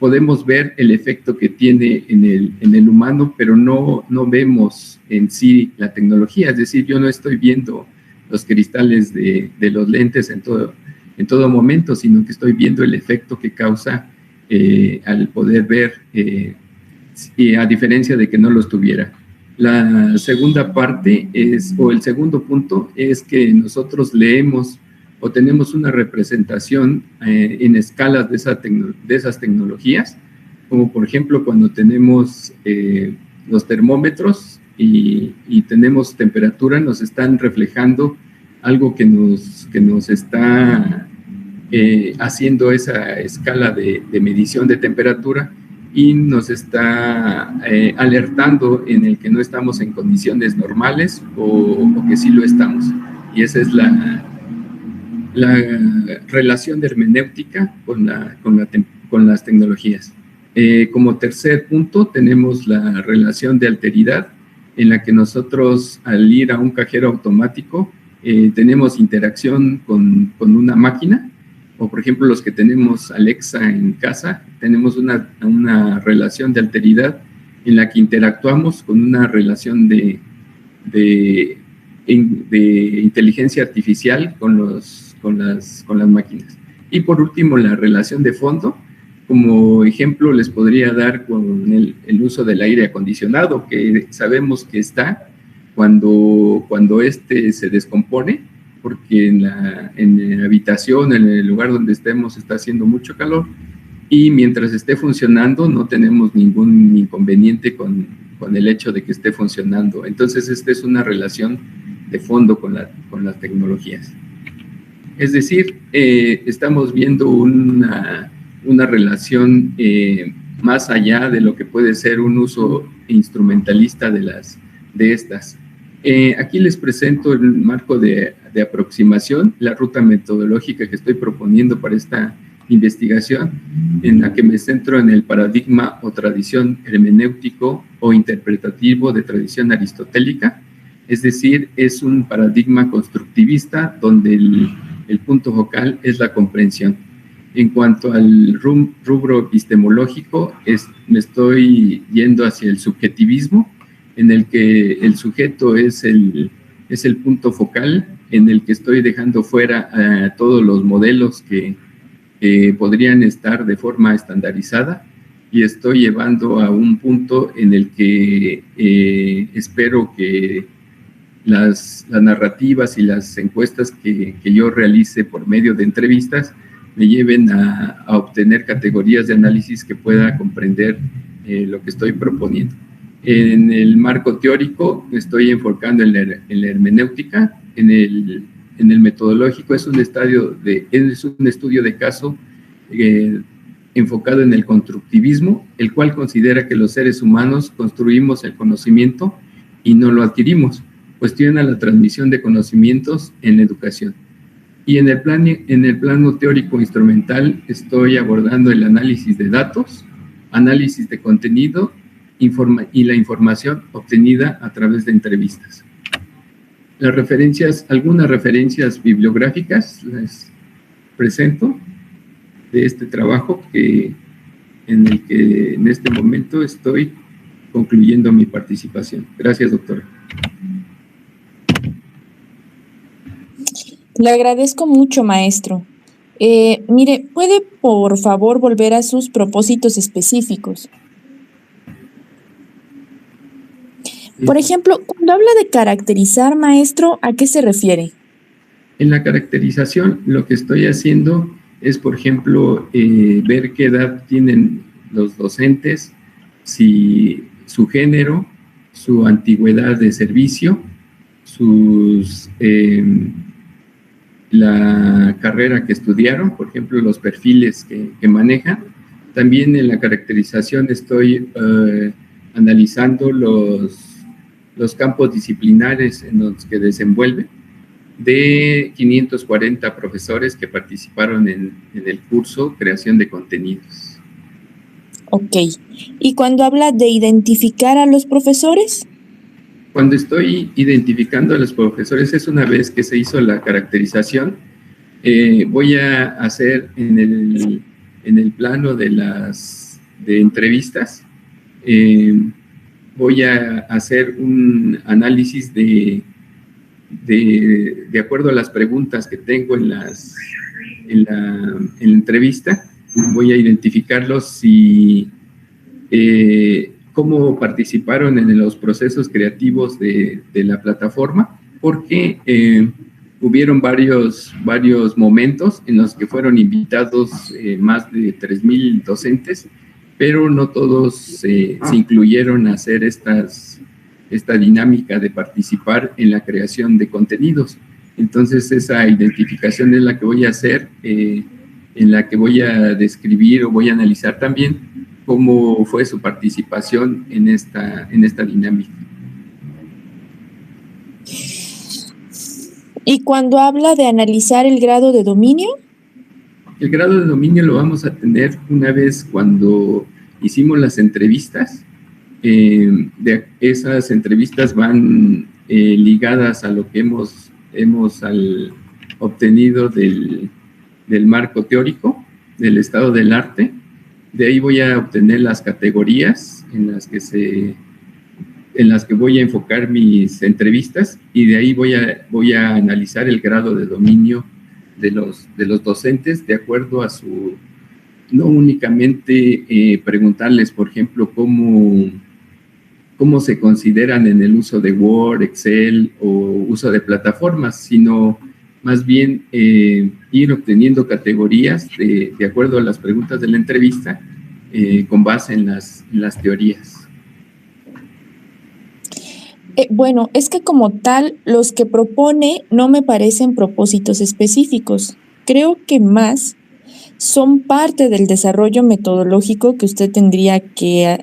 podemos ver el efecto que tiene en el humano, pero no vemos en sí la tecnología, es decir, yo no estoy viendo los cristales de los lentes en todo momento, sino que estoy viendo el efecto que causa al poder ver, a diferencia de que no los tuviera. La segunda parte o el segundo punto es que nosotros leemos o tenemos una representación en escalas de esas tecnologías, como por ejemplo cuando tenemos los termómetros y tenemos temperatura, nos están reflejando algo que nos está haciendo esa escala de medición de temperatura y nos está alertando en el que no estamos en condiciones normales o que sí lo estamos. Y esa es la relación de hermenéutica con las tecnologías. Como tercer punto tenemos la relación de alteridad, en la que nosotros al ir a un cajero automático tenemos interacción con una máquina, o por ejemplo los que tenemos Alexa en casa, tenemos una relación de alteridad en la que interactuamos con una relación de inteligencia artificial con las máquinas. Y por último, la relación de fondo. Como ejemplo, les podría dar con el uso del aire acondicionado, que sabemos que está cuando este se descompone, porque en la habitación, en el lugar donde estemos, está haciendo mucho calor, y mientras esté funcionando no tenemos ningún inconveniente con el hecho de que esté funcionando. Entonces, esta es una relación de fondo con las tecnologías. Es decir, estamos viendo una relación más allá de lo que puede ser un uso instrumentalista de estas. Aquí les presento el marco de aproximación, la ruta metodológica que estoy proponiendo para esta investigación, en la que me centro en el paradigma o tradición hermenéutico o interpretativo de tradición aristotélica. Es decir, es un paradigma constructivista donde el punto focal es la comprensión. En cuanto al rubro epistemológico, me estoy yendo hacia el subjetivismo, en el que el sujeto es el punto focal, en el que estoy dejando fuera a todos los modelos que podrían estar de forma estandarizada, y estoy llevando a un punto en el que espero que las narrativas y las encuestas que yo realice por medio de entrevistas me lleven a obtener categorías de análisis que pueda comprender lo que estoy proponiendo. En el marco teórico me estoy enfocando en la hermenéutica. En el metodológico es un estudio de caso enfocado en el constructivismo, el cual considera que los seres humanos construimos el conocimiento y no lo adquirimos. Cuestiona la transmisión de conocimientos en la educación. Y en el plano teórico instrumental estoy abordando el análisis de datos, análisis de contenido y la información obtenida a través de entrevistas. Algunas referencias bibliográficas les presento de este trabajo en el que en este momento estoy concluyendo mi participación. Gracias, doctora. Le agradezco mucho, maestro. Mire, ¿puede por favor volver a sus propósitos específicos? Por ejemplo, cuando habla de caracterizar, maestro, ¿a qué se refiere? En la caracterización, lo que estoy haciendo es, por ejemplo, ver qué edad tienen los docentes, si su género, su antigüedad de servicio, la carrera que estudiaron, por ejemplo, los perfiles que manejan. También en la caracterización estoy analizando los campos disciplinares en los que desenvuelve, de 540 profesores que participaron en el curso Creación de Contenidos. Ok. ¿Y cuando habla de identificar a los profesores? Cuando estoy identificando a los profesores es una vez que se hizo la caracterización. Voy a hacer en el plano de entrevistas, voy a hacer un análisis de acuerdo a las preguntas que tengo en la entrevista. Voy a identificarlos cómo participaron en los procesos creativos de la plataforma, porque hubieron varios momentos en los que fueron invitados más de 3,000 docentes, pero no todos se incluyeron a hacer esta dinámica de participar en la creación de contenidos. Entonces, esa identificación es la que voy a hacer, en la que voy a describir o voy a analizar también cómo fue su participación en esta dinámica. ¿Y cuando habla de analizar el grado de dominio? El grado de dominio lo vamos a tener una vez cuando hicimos las entrevistas. Esas entrevistas van ligadas a lo que hemos obtenido del marco teórico, del estado del arte. De ahí voy a obtener las categorías en las que voy a enfocar mis entrevistas, y de ahí voy a analizar el grado de dominio de los docentes de acuerdo a su, no únicamente preguntarles, por ejemplo, cómo se consideran en el uso de Word, Excel o uso de plataformas, sino más bien ir obteniendo categorías de acuerdo a las preguntas de la entrevista con base en las teorías. Bueno, es que como tal, los que propone no me parecen propósitos específicos. Creo que más son parte del desarrollo metodológico que usted tendría que,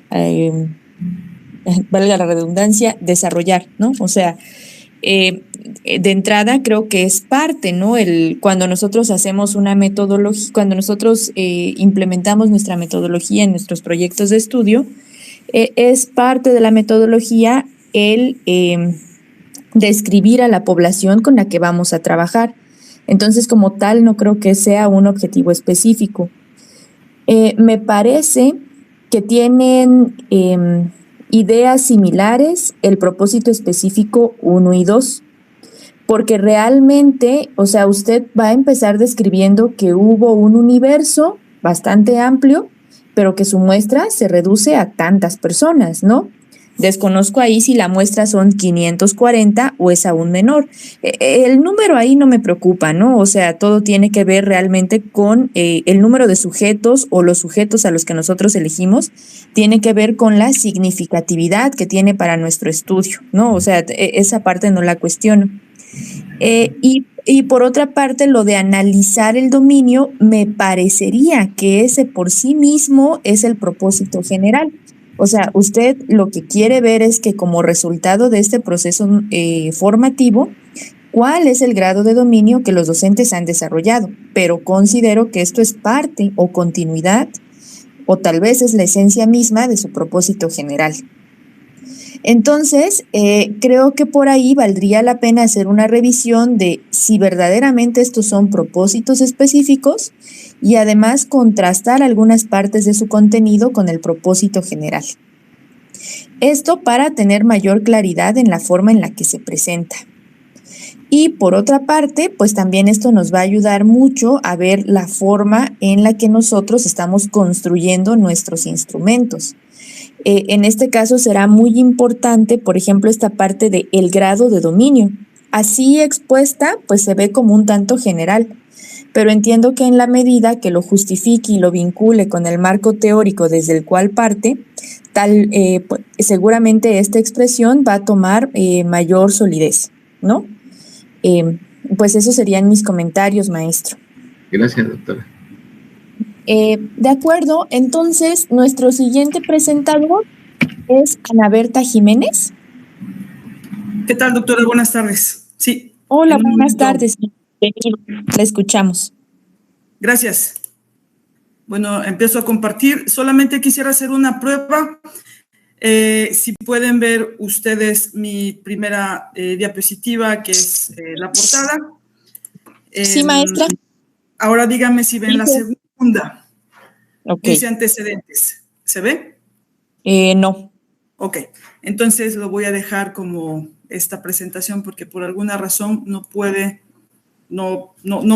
valga la redundancia, desarrollar, ¿no? O sea, de entrada creo que es parte, ¿no? Cuando nosotros hacemos una metodología, cuando nosotros implementamos nuestra metodología en nuestros proyectos de estudio, es parte de la metodología el describir a la población con la que vamos a trabajar. Entonces, como tal, no creo que sea un objetivo específico. Me parece que tienen ideas similares el propósito específico 1 y 2, porque realmente, o sea, usted va a empezar describiendo que hubo un universo bastante amplio, pero que su muestra se reduce a tantas personas, ¿no? Desconozco ahí si la muestra son 540 o es aún menor. El número ahí no me preocupa, ¿no? O sea, todo tiene que ver realmente con el número de sujetos o los sujetos a los que nosotros elegimos, tiene que ver con la significatividad que tiene para nuestro estudio, ¿no? O sea, esa parte no la cuestiono. Y por otra parte, lo de analizar el dominio, me parecería que ese por sí mismo es el propósito general. O sea, usted lo que quiere ver es que como resultado de este proceso formativo, ¿cuál es el grado de dominio que los docentes han desarrollado? Pero considero que esto es parte o continuidad, o tal vez es la esencia misma de su propósito general. Entonces, creo que por ahí valdría la pena hacer una revisión de si verdaderamente estos son propósitos específicos y además contrastar algunas partes de su contenido con el propósito general. Esto para tener mayor claridad en la forma en la que se presenta. Y por otra parte, pues también esto nos va a ayudar mucho a ver la forma en la que nosotros estamos construyendo nuestros instrumentos. En este caso será muy importante, por ejemplo, esta parte de el grado de dominio. Así expuesta, pues se ve como un tanto general, pero entiendo que en la medida que lo justifique y lo vincule con el marco teórico desde el cual parte, pues, seguramente esta expresión va a tomar mayor solidez, ¿no? Pues esos serían mis comentarios, maestro. Gracias, doctora. De acuerdo, entonces nuestro siguiente presentador es Ana Berta Jiménez. ¿Qué tal, doctora? Buenas tardes. Sí. Hola, buenas tardes. La escuchamos. Gracias. Bueno, empiezo a compartir. Solamente quisiera hacer una prueba. Si pueden ver ustedes mi primera diapositiva, que es la portada. Sí, maestra. Ahora díganme si ven la segunda. Okay. Dice antecedentes. ¿Se ve? No. Ok. Entonces lo voy a dejar como esta presentación porque por alguna razón no puede, no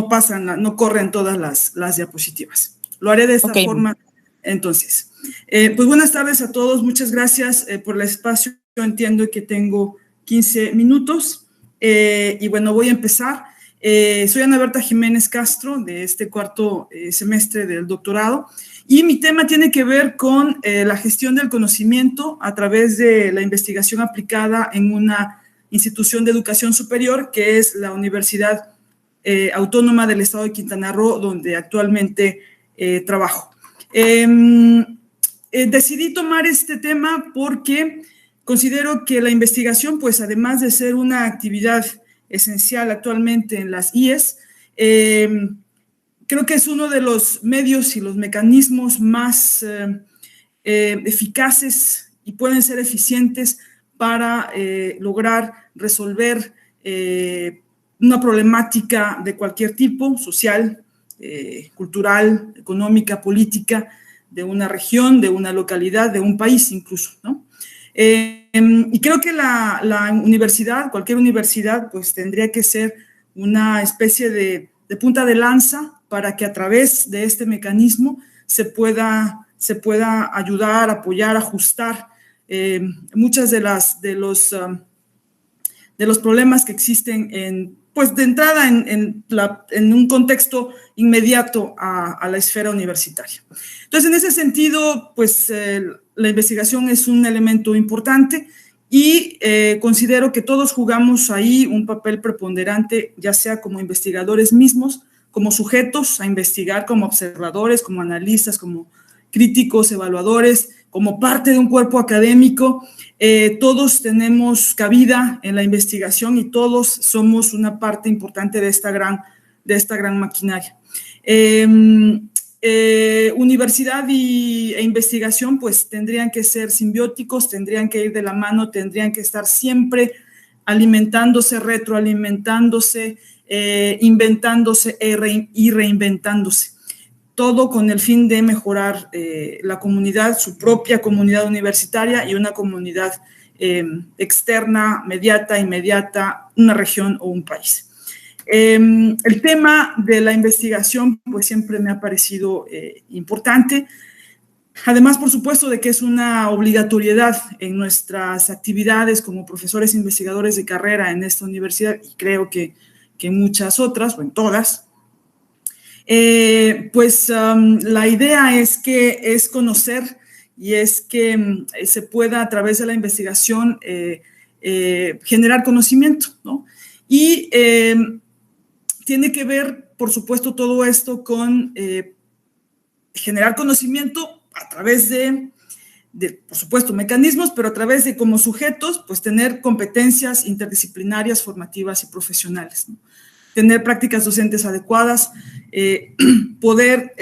pasan, no corren todas las diapositivas. Lo haré de esta forma. Entonces, pues buenas tardes a todos. Muchas gracias por el espacio. Yo entiendo que tengo 15 minutos y bueno, voy a empezar. Soy Ana Berta Jiménez Castro de este cuarto semestre del doctorado y mi tema tiene que ver con la gestión del conocimiento a través de la investigación aplicada en una institución de educación superior que es la Universidad Autónoma del Estado de Quintana Roo, donde actualmente trabajo. Decidí tomar este tema porque considero que la investigación, pues además de ser una actividad esencial actualmente en las IES, creo que es uno de los medios y los mecanismos más eficaces y pueden ser eficientes para lograr resolver una problemática de cualquier tipo, social, cultural, económica, política, de una región, de una localidad, de un país incluso, ¿no? Y creo que la universidad, cualquier universidad, pues tendría que ser una especie de punta de lanza para que a través de este mecanismo se pueda ayudar, apoyar, ajustar muchas de los problemas que existen pues de entrada en un contexto inmediato a la esfera universitaria. Entonces, en ese sentido, pues la investigación es un elemento importante y considero que todos jugamos ahí un papel preponderante, ya sea como investigadores mismos, como sujetos a investigar, como observadores, como analistas, como críticos, evaluadores, como parte de un cuerpo académico. Todos tenemos cabida en la investigación y todos somos una parte importante de esta gran maquinaria. Universidad e investigación pues tendrían que ser simbióticos, tendrían que ir de la mano, tendrían que estar siempre alimentándose, retroalimentándose, inventándose y reinventándose. Todo con el fin de mejorar la comunidad, su propia comunidad universitaria y una comunidad externa, mediata, inmediata, una región o un país. El tema de la investigación pues siempre me ha parecido importante. Además, por supuesto, de que es una obligatoriedad en nuestras actividades como profesores investigadores de carrera en esta universidad y creo que en muchas otras o en todas. La idea es conocer y es que se pueda a través de la investigación generar conocimiento, ¿no? Y tiene que ver, por supuesto, todo esto con generar conocimiento a través de, por supuesto, mecanismos, pero a través de como sujetos, pues tener competencias interdisciplinarias, formativas y profesionales, ¿no? Tener prácticas docentes adecuadas, poder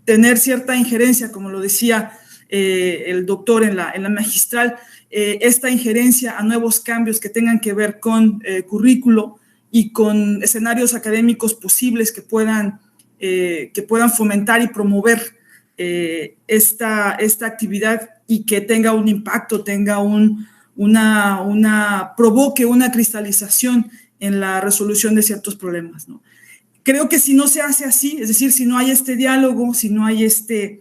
tener cierta injerencia, como lo decía el doctor en la magistral, esta injerencia a nuevos cambios que tengan que ver con currículo y con escenarios académicos posibles que puedan fomentar y promover esta actividad y que tenga un impacto, provoque una cristalización en la resolución de ciertos problemas, ¿no? Creo que si no se hace así, es decir, si no hay este diálogo, si no hay este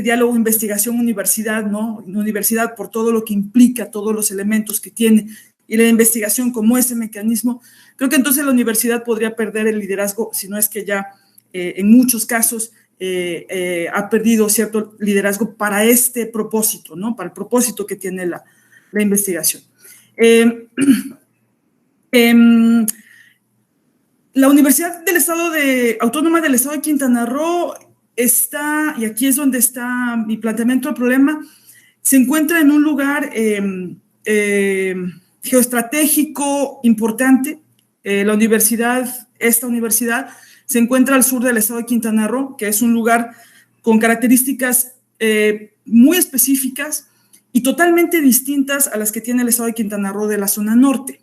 diálogo investigación-universidad, ¿no? Universidad por todo lo que implica, todos los elementos que tiene, y la investigación como ese mecanismo, creo que entonces la universidad podría perder el liderazgo, si no es que ya en muchos casos ha perdido cierto liderazgo para este propósito, ¿no? Para el propósito que tiene la investigación. La Universidad Autónoma del Estado de Quintana Roo está, y aquí es donde está mi planteamiento del problema, se encuentra en un lugar geoestratégico importante. Esta universidad se encuentra al sur del estado de Quintana Roo, que es un lugar con características muy específicas y totalmente distintas a las que tiene el estado de Quintana Roo de la zona norte.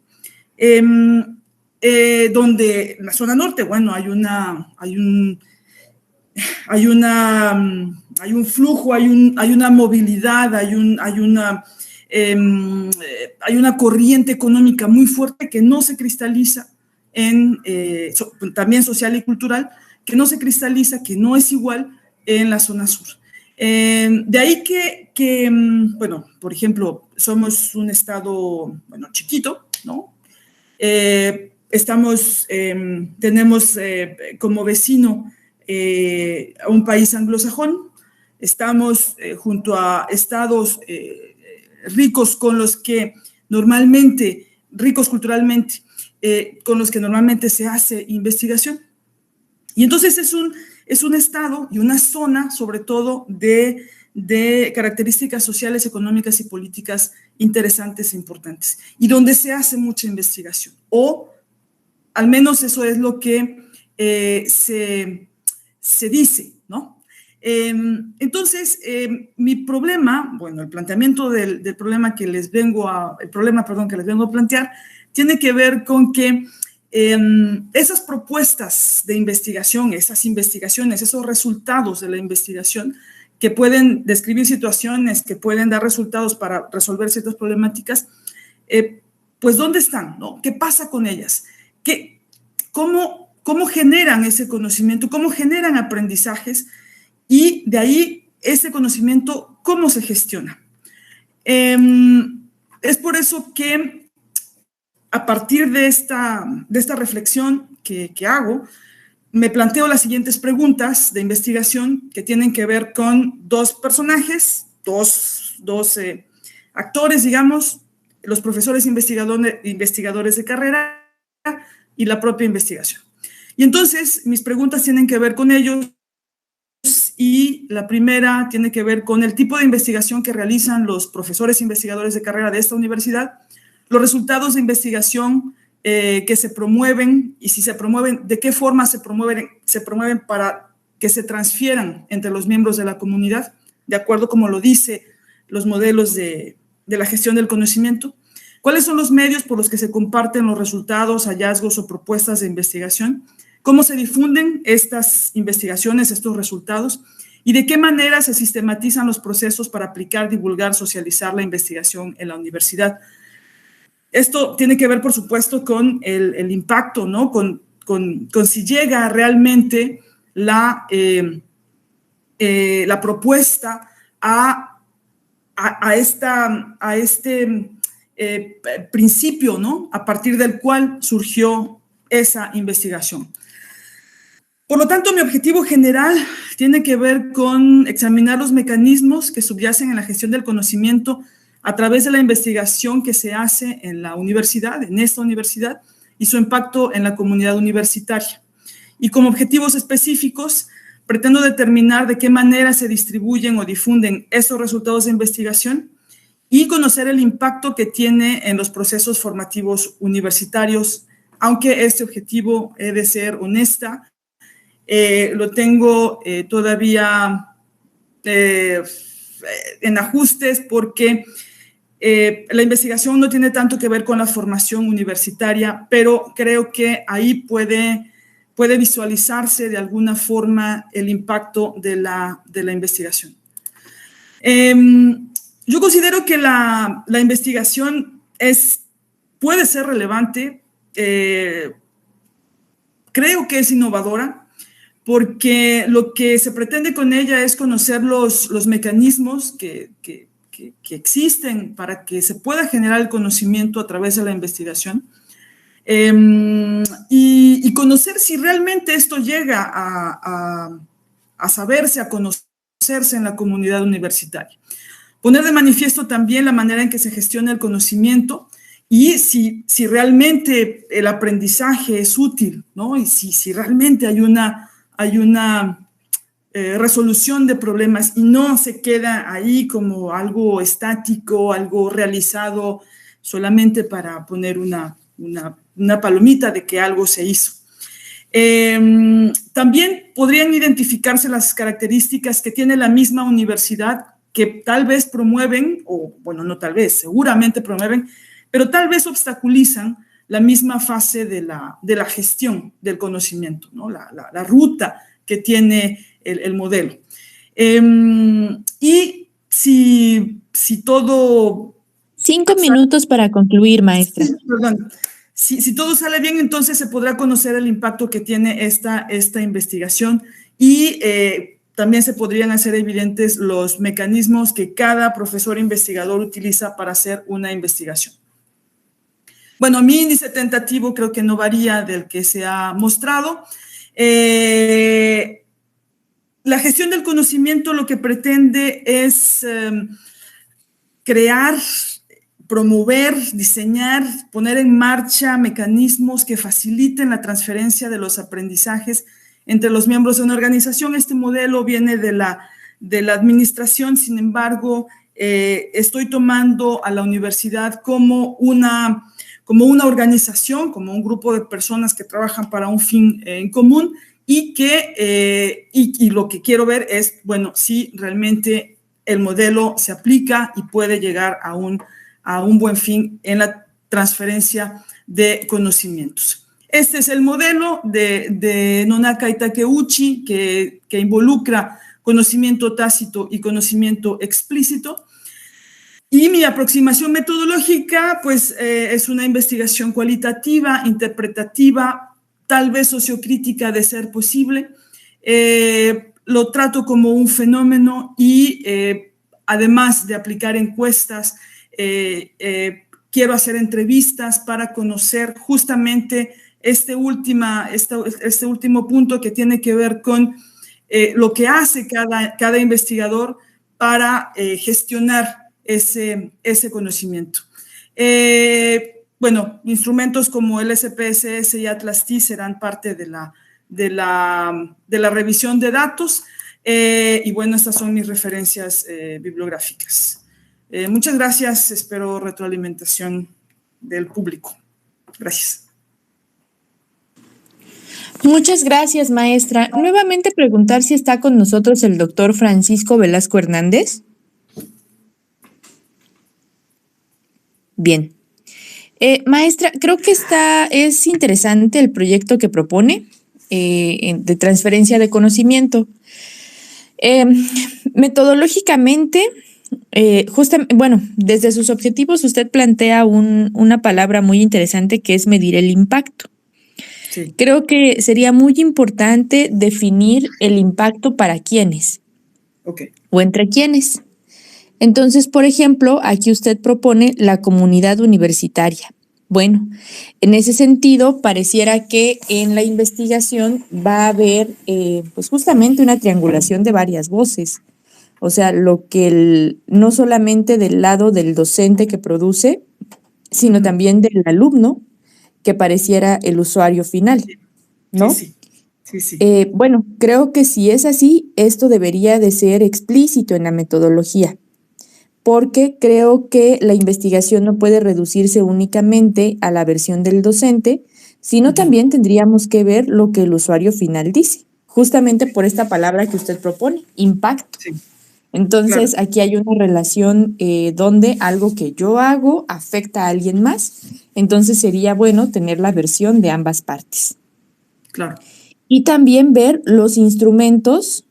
Donde en la zona norte, bueno, hay un flujo, hay una movilidad, hay una corriente económica muy fuerte que no se cristaliza también social y cultural, que no se cristaliza, que no es igual en la zona sur. De ahí que, bueno, por ejemplo, somos un estado, bueno, chiquito, ¿no? Tenemos como vecino a un país anglosajón, estamos junto a estados ricos con los que normalmente, ricos culturalmente, con los que normalmente se hace investigación. Y entonces es un estado y una zona, sobre todo, de características sociales, económicas y políticas interesantes e importantes, y donde se hace mucha investigación, o al menos eso es lo que se dice, ¿no? Entonces, mi problema, bueno, el planteamiento del problema que les vengo a plantear, tiene que ver con que esas propuestas de investigación, esas investigaciones, esos resultados de la investigación que pueden describir situaciones, que pueden dar resultados para resolver ciertas problemáticas, pues ¿dónde están, no? ¿Qué pasa con ellas? cómo generan ese conocimiento, cómo generan aprendizajes y de ahí ese conocimiento, cómo se gestiona. Es por eso que a partir de esta reflexión que hago, me planteo las siguientes preguntas de investigación que tienen que ver con dos personajes, dos actores, digamos, los profesores investigadores de carrera y la propia investigación. Y entonces, mis preguntas tienen que ver con ellos y la primera tiene que ver con el tipo de investigación que realizan los profesores investigadores de carrera de esta universidad, los resultados de investigación que se promueven y si se promueven, de qué forma se promueven para que se transfieran entre los miembros de la comunidad, de acuerdo como lo dice los modelos de la gestión del conocimiento. ¿Cuáles son los medios por los que se comparten los resultados, hallazgos o propuestas de investigación? ¿Cómo se difunden estas investigaciones, estos resultados? ¿Y de qué manera se sistematizan los procesos para aplicar, divulgar, socializar la investigación en la universidad? Esto tiene que ver, por supuesto, con el impacto, ¿no? Con si llega realmente la propuesta a este principio, ¿no? A partir del cual surgió esa investigación. Por lo tanto, mi objetivo general tiene que ver con examinar los mecanismos que subyacen en la gestión del conocimiento a través de la investigación que se hace en la universidad, en esta universidad, y su impacto en la comunidad universitaria. Y como objetivos específicos, pretendo determinar de qué manera se distribuyen o difunden esos resultados de investigación y conocer el impacto que tiene en los procesos formativos universitarios, aunque este objetivo, he de ser honesta, lo tengo todavía en ajustes porque la investigación no tiene tanto que ver con la formación universitaria, pero creo que ahí puede visualizarse de alguna forma el impacto de la investigación. Yo considero que la investigación puede ser relevante, creo que es innovadora, porque lo que se pretende con ella es conocer los mecanismos que existen para que se pueda generar el conocimiento a través de la investigación y conocer si realmente esto llega a saberse, a conocerse en la comunidad universitaria. Poner de manifiesto también la manera en que se gestiona el conocimiento y si realmente el aprendizaje es útil, ¿no? Y si realmente hay una resolución de problemas y no se queda ahí como algo estático, algo realizado solamente para poner una palomita de que algo se hizo. También podrían identificarse las características que tiene la misma universidad que tal vez promueven, o bueno, no tal vez, seguramente promueven, pero tal vez obstaculizan la misma fase de la gestión del conocimiento, ¿no? La ruta que tiene el modelo. Y si todo... 5 minutos para concluir, maestra. Perdón. Si todo sale bien, entonces se podrá conocer el impacto que tiene esta investigación y también se podrían hacer evidentes los mecanismos que cada profesor investigador utiliza para hacer una investigación. Bueno, mi índice tentativo creo que no varía del que se ha mostrado. La gestión del conocimiento lo que pretende es crear, promover, diseñar, poner en marcha mecanismos que faciliten la transferencia de los aprendizajes entre los miembros de una organización. Este modelo viene de la administración, sin embargo, estoy tomando a la universidad como una organización, como un grupo de personas que trabajan para un fin en común y lo que quiero ver es, bueno, si realmente el modelo se aplica y puede llegar a un buen fin en la transferencia de conocimientos. Este es el modelo de Nonaka y Takeuchi que involucra conocimiento tácito y conocimiento explícito. Y mi aproximación metodológica, pues, es una investigación cualitativa, interpretativa, tal vez sociocrítica de ser posible. Lo trato como un fenómeno y además de aplicar encuestas, quiero hacer entrevistas para conocer justamente este último punto que tiene que ver con lo que hace cada investigador para gestionar ese conocimiento. Bueno, instrumentos como el SPSS y Atlas T serán parte de la revisión de datos y bueno, estas son mis referencias bibliográficas. Muchas gracias, espero retroalimentación del público. Gracias. Muchas gracias, maestra. Nuevamente preguntar si está con nosotros el doctor Francisco Velasco Hernández. Bien. Maestra, creo que es interesante el proyecto que propone de transferencia de conocimiento. Metodológicamente, bueno, desde sus objetivos usted plantea una palabra muy interesante que es medir el impacto. Sí. Creo que sería muy importante definir el impacto para quiénes. Okay. O entre quiénes. Entonces, por ejemplo, aquí usted propone la comunidad universitaria. Bueno, en ese sentido, pareciera que en la investigación va a haber pues justamente una triangulación de varias voces. O sea, lo que no solamente del lado del docente que produce, sino también del alumno que pareciera el usuario final, ¿no? Sí. Bueno, creo que si es así, esto debería de ser explícito en la metodología, porque creo que la investigación no puede reducirse únicamente a la versión del docente, sino también tendríamos que ver lo que el usuario final dice, justamente por esta palabra que usted propone, impacto. Sí. Entonces, claro. Aquí hay una relación donde algo que yo hago afecta a alguien más, entonces sería bueno tener la versión de ambas partes. Claro. Y también ver los instrumentos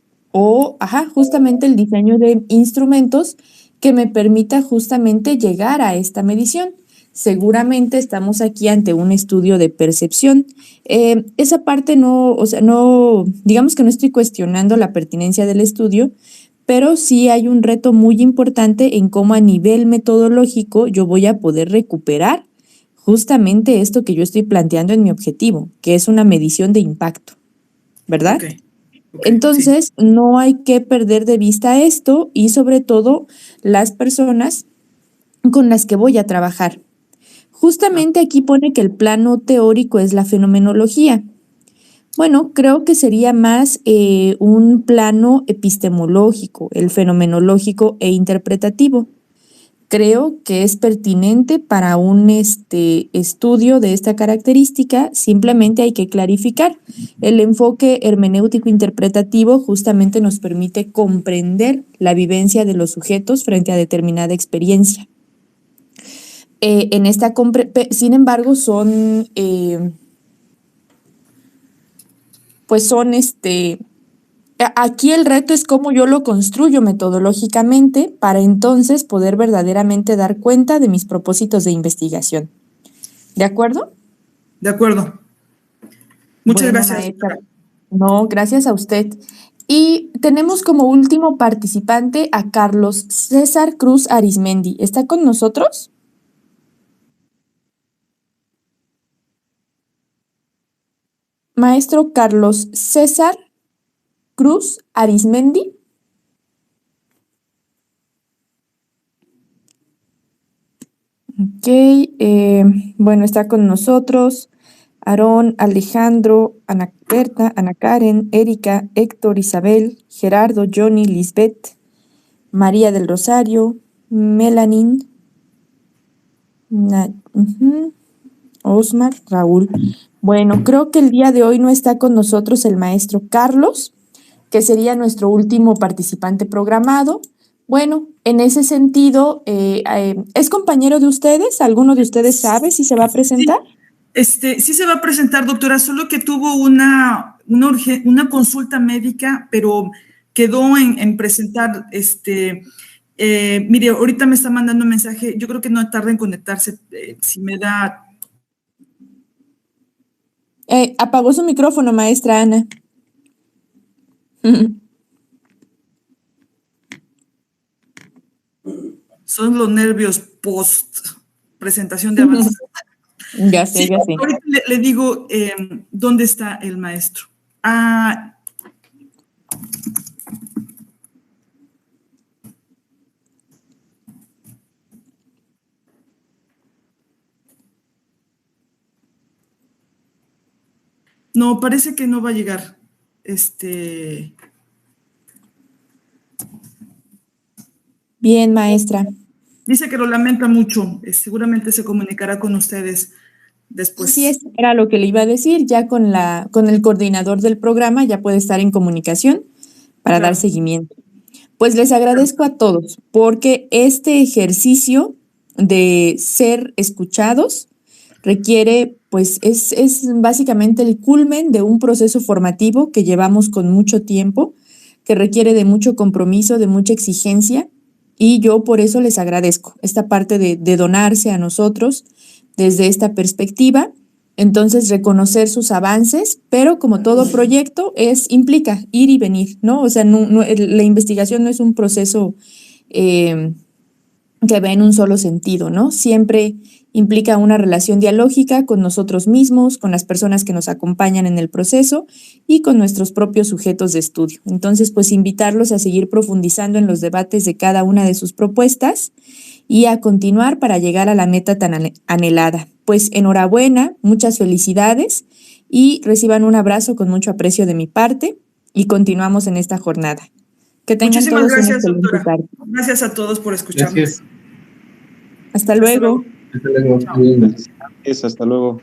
justamente el diseño de instrumentos que me permita justamente llegar a esta medición. Seguramente estamos aquí ante un estudio de percepción. Esa parte digamos que no estoy cuestionando la pertinencia del estudio, pero sí hay un reto muy importante en cómo a nivel metodológico yo voy a poder recuperar justamente esto que yo estoy planteando en mi objetivo, que es una medición de impacto, ¿verdad? Okay. Entonces, no hay que perder de vista esto y sobre todo las personas con las que voy a trabajar. Justamente aquí pone que el plano teórico es la fenomenología. Bueno, creo que sería más un plano epistemológico, el fenomenológico e interpretativo. Creo que es pertinente para un estudio de esta característica, simplemente hay que clarificar. El enfoque hermenéutico interpretativo justamente nos permite comprender la vivencia de los sujetos frente a determinada experiencia. Sin embargo, aquí el reto es cómo yo lo construyo metodológicamente para entonces poder verdaderamente dar cuenta de mis propósitos de investigación. ¿De acuerdo? De acuerdo. Muchas gracias. Maestra. No, gracias a usted. Y tenemos como último participante a Carlos César Cruz Arismendi. ¿Está con nosotros? Maestro Carlos César Cruz Arismendi. Ok, bueno, está con nosotros Aarón, Alejandro, Ana Berta, Ana Karen, Erika, Héctor, Isabel, Gerardo, Johnny, Lisbeth, María del Rosario, Melanin, Osmar, Raúl. Bueno, creo que el día de hoy no está con nosotros el maestro Carlos, que sería nuestro último participante programado. Bueno, en ese sentido, ¿es compañero de ustedes? ¿Alguno de ustedes sabe si se va a presentar? Sí se va a presentar, doctora, solo que tuvo una consulta médica, pero quedó en presentar, mire, ahorita me está mandando un mensaje, yo creo que no tarda en conectarse, si me da... Apagó su micrófono, maestra Ana. Son los nervios post presentación de avances. Ya sé, Sí, ya sé. ahorita le digo dónde está el maestro. No, parece que no va a llegar. Bien, maestra. Dice que lo lamenta mucho. Seguramente se comunicará con ustedes después. Sí, eso era lo que le iba a decir. Ya con el coordinador del programa ya puede estar en comunicación para dar seguimiento. Pues les agradezco a todos porque este ejercicio de ser escuchados requiere, pues es básicamente el culmen de un proceso formativo que llevamos con mucho tiempo, que requiere de mucho compromiso, de mucha exigencia, y yo por eso les agradezco esta parte de donarse a nosotros desde esta perspectiva. Entonces, reconocer sus avances, pero como todo proyecto, implica ir y venir, ¿no? O sea, la investigación no es un proceso que va en un solo sentido, ¿no? Siempre implica una relación dialógica con nosotros mismos, con las personas que nos acompañan en el proceso y con nuestros propios sujetos de estudio. Entonces, pues invitarlos a seguir profundizando en los debates de cada una de sus propuestas y a continuar para llegar a la meta tan anhelada. Pues enhorabuena, muchas felicidades y reciban un abrazo con mucho aprecio de mi parte y continuamos en esta jornada. Que tengan Muchísimas todos gracias, una excelente doctora. tarde. Gracias a todos por escucharnos. Gracias. Hasta luego. Hasta luego. Chao. Hasta luego.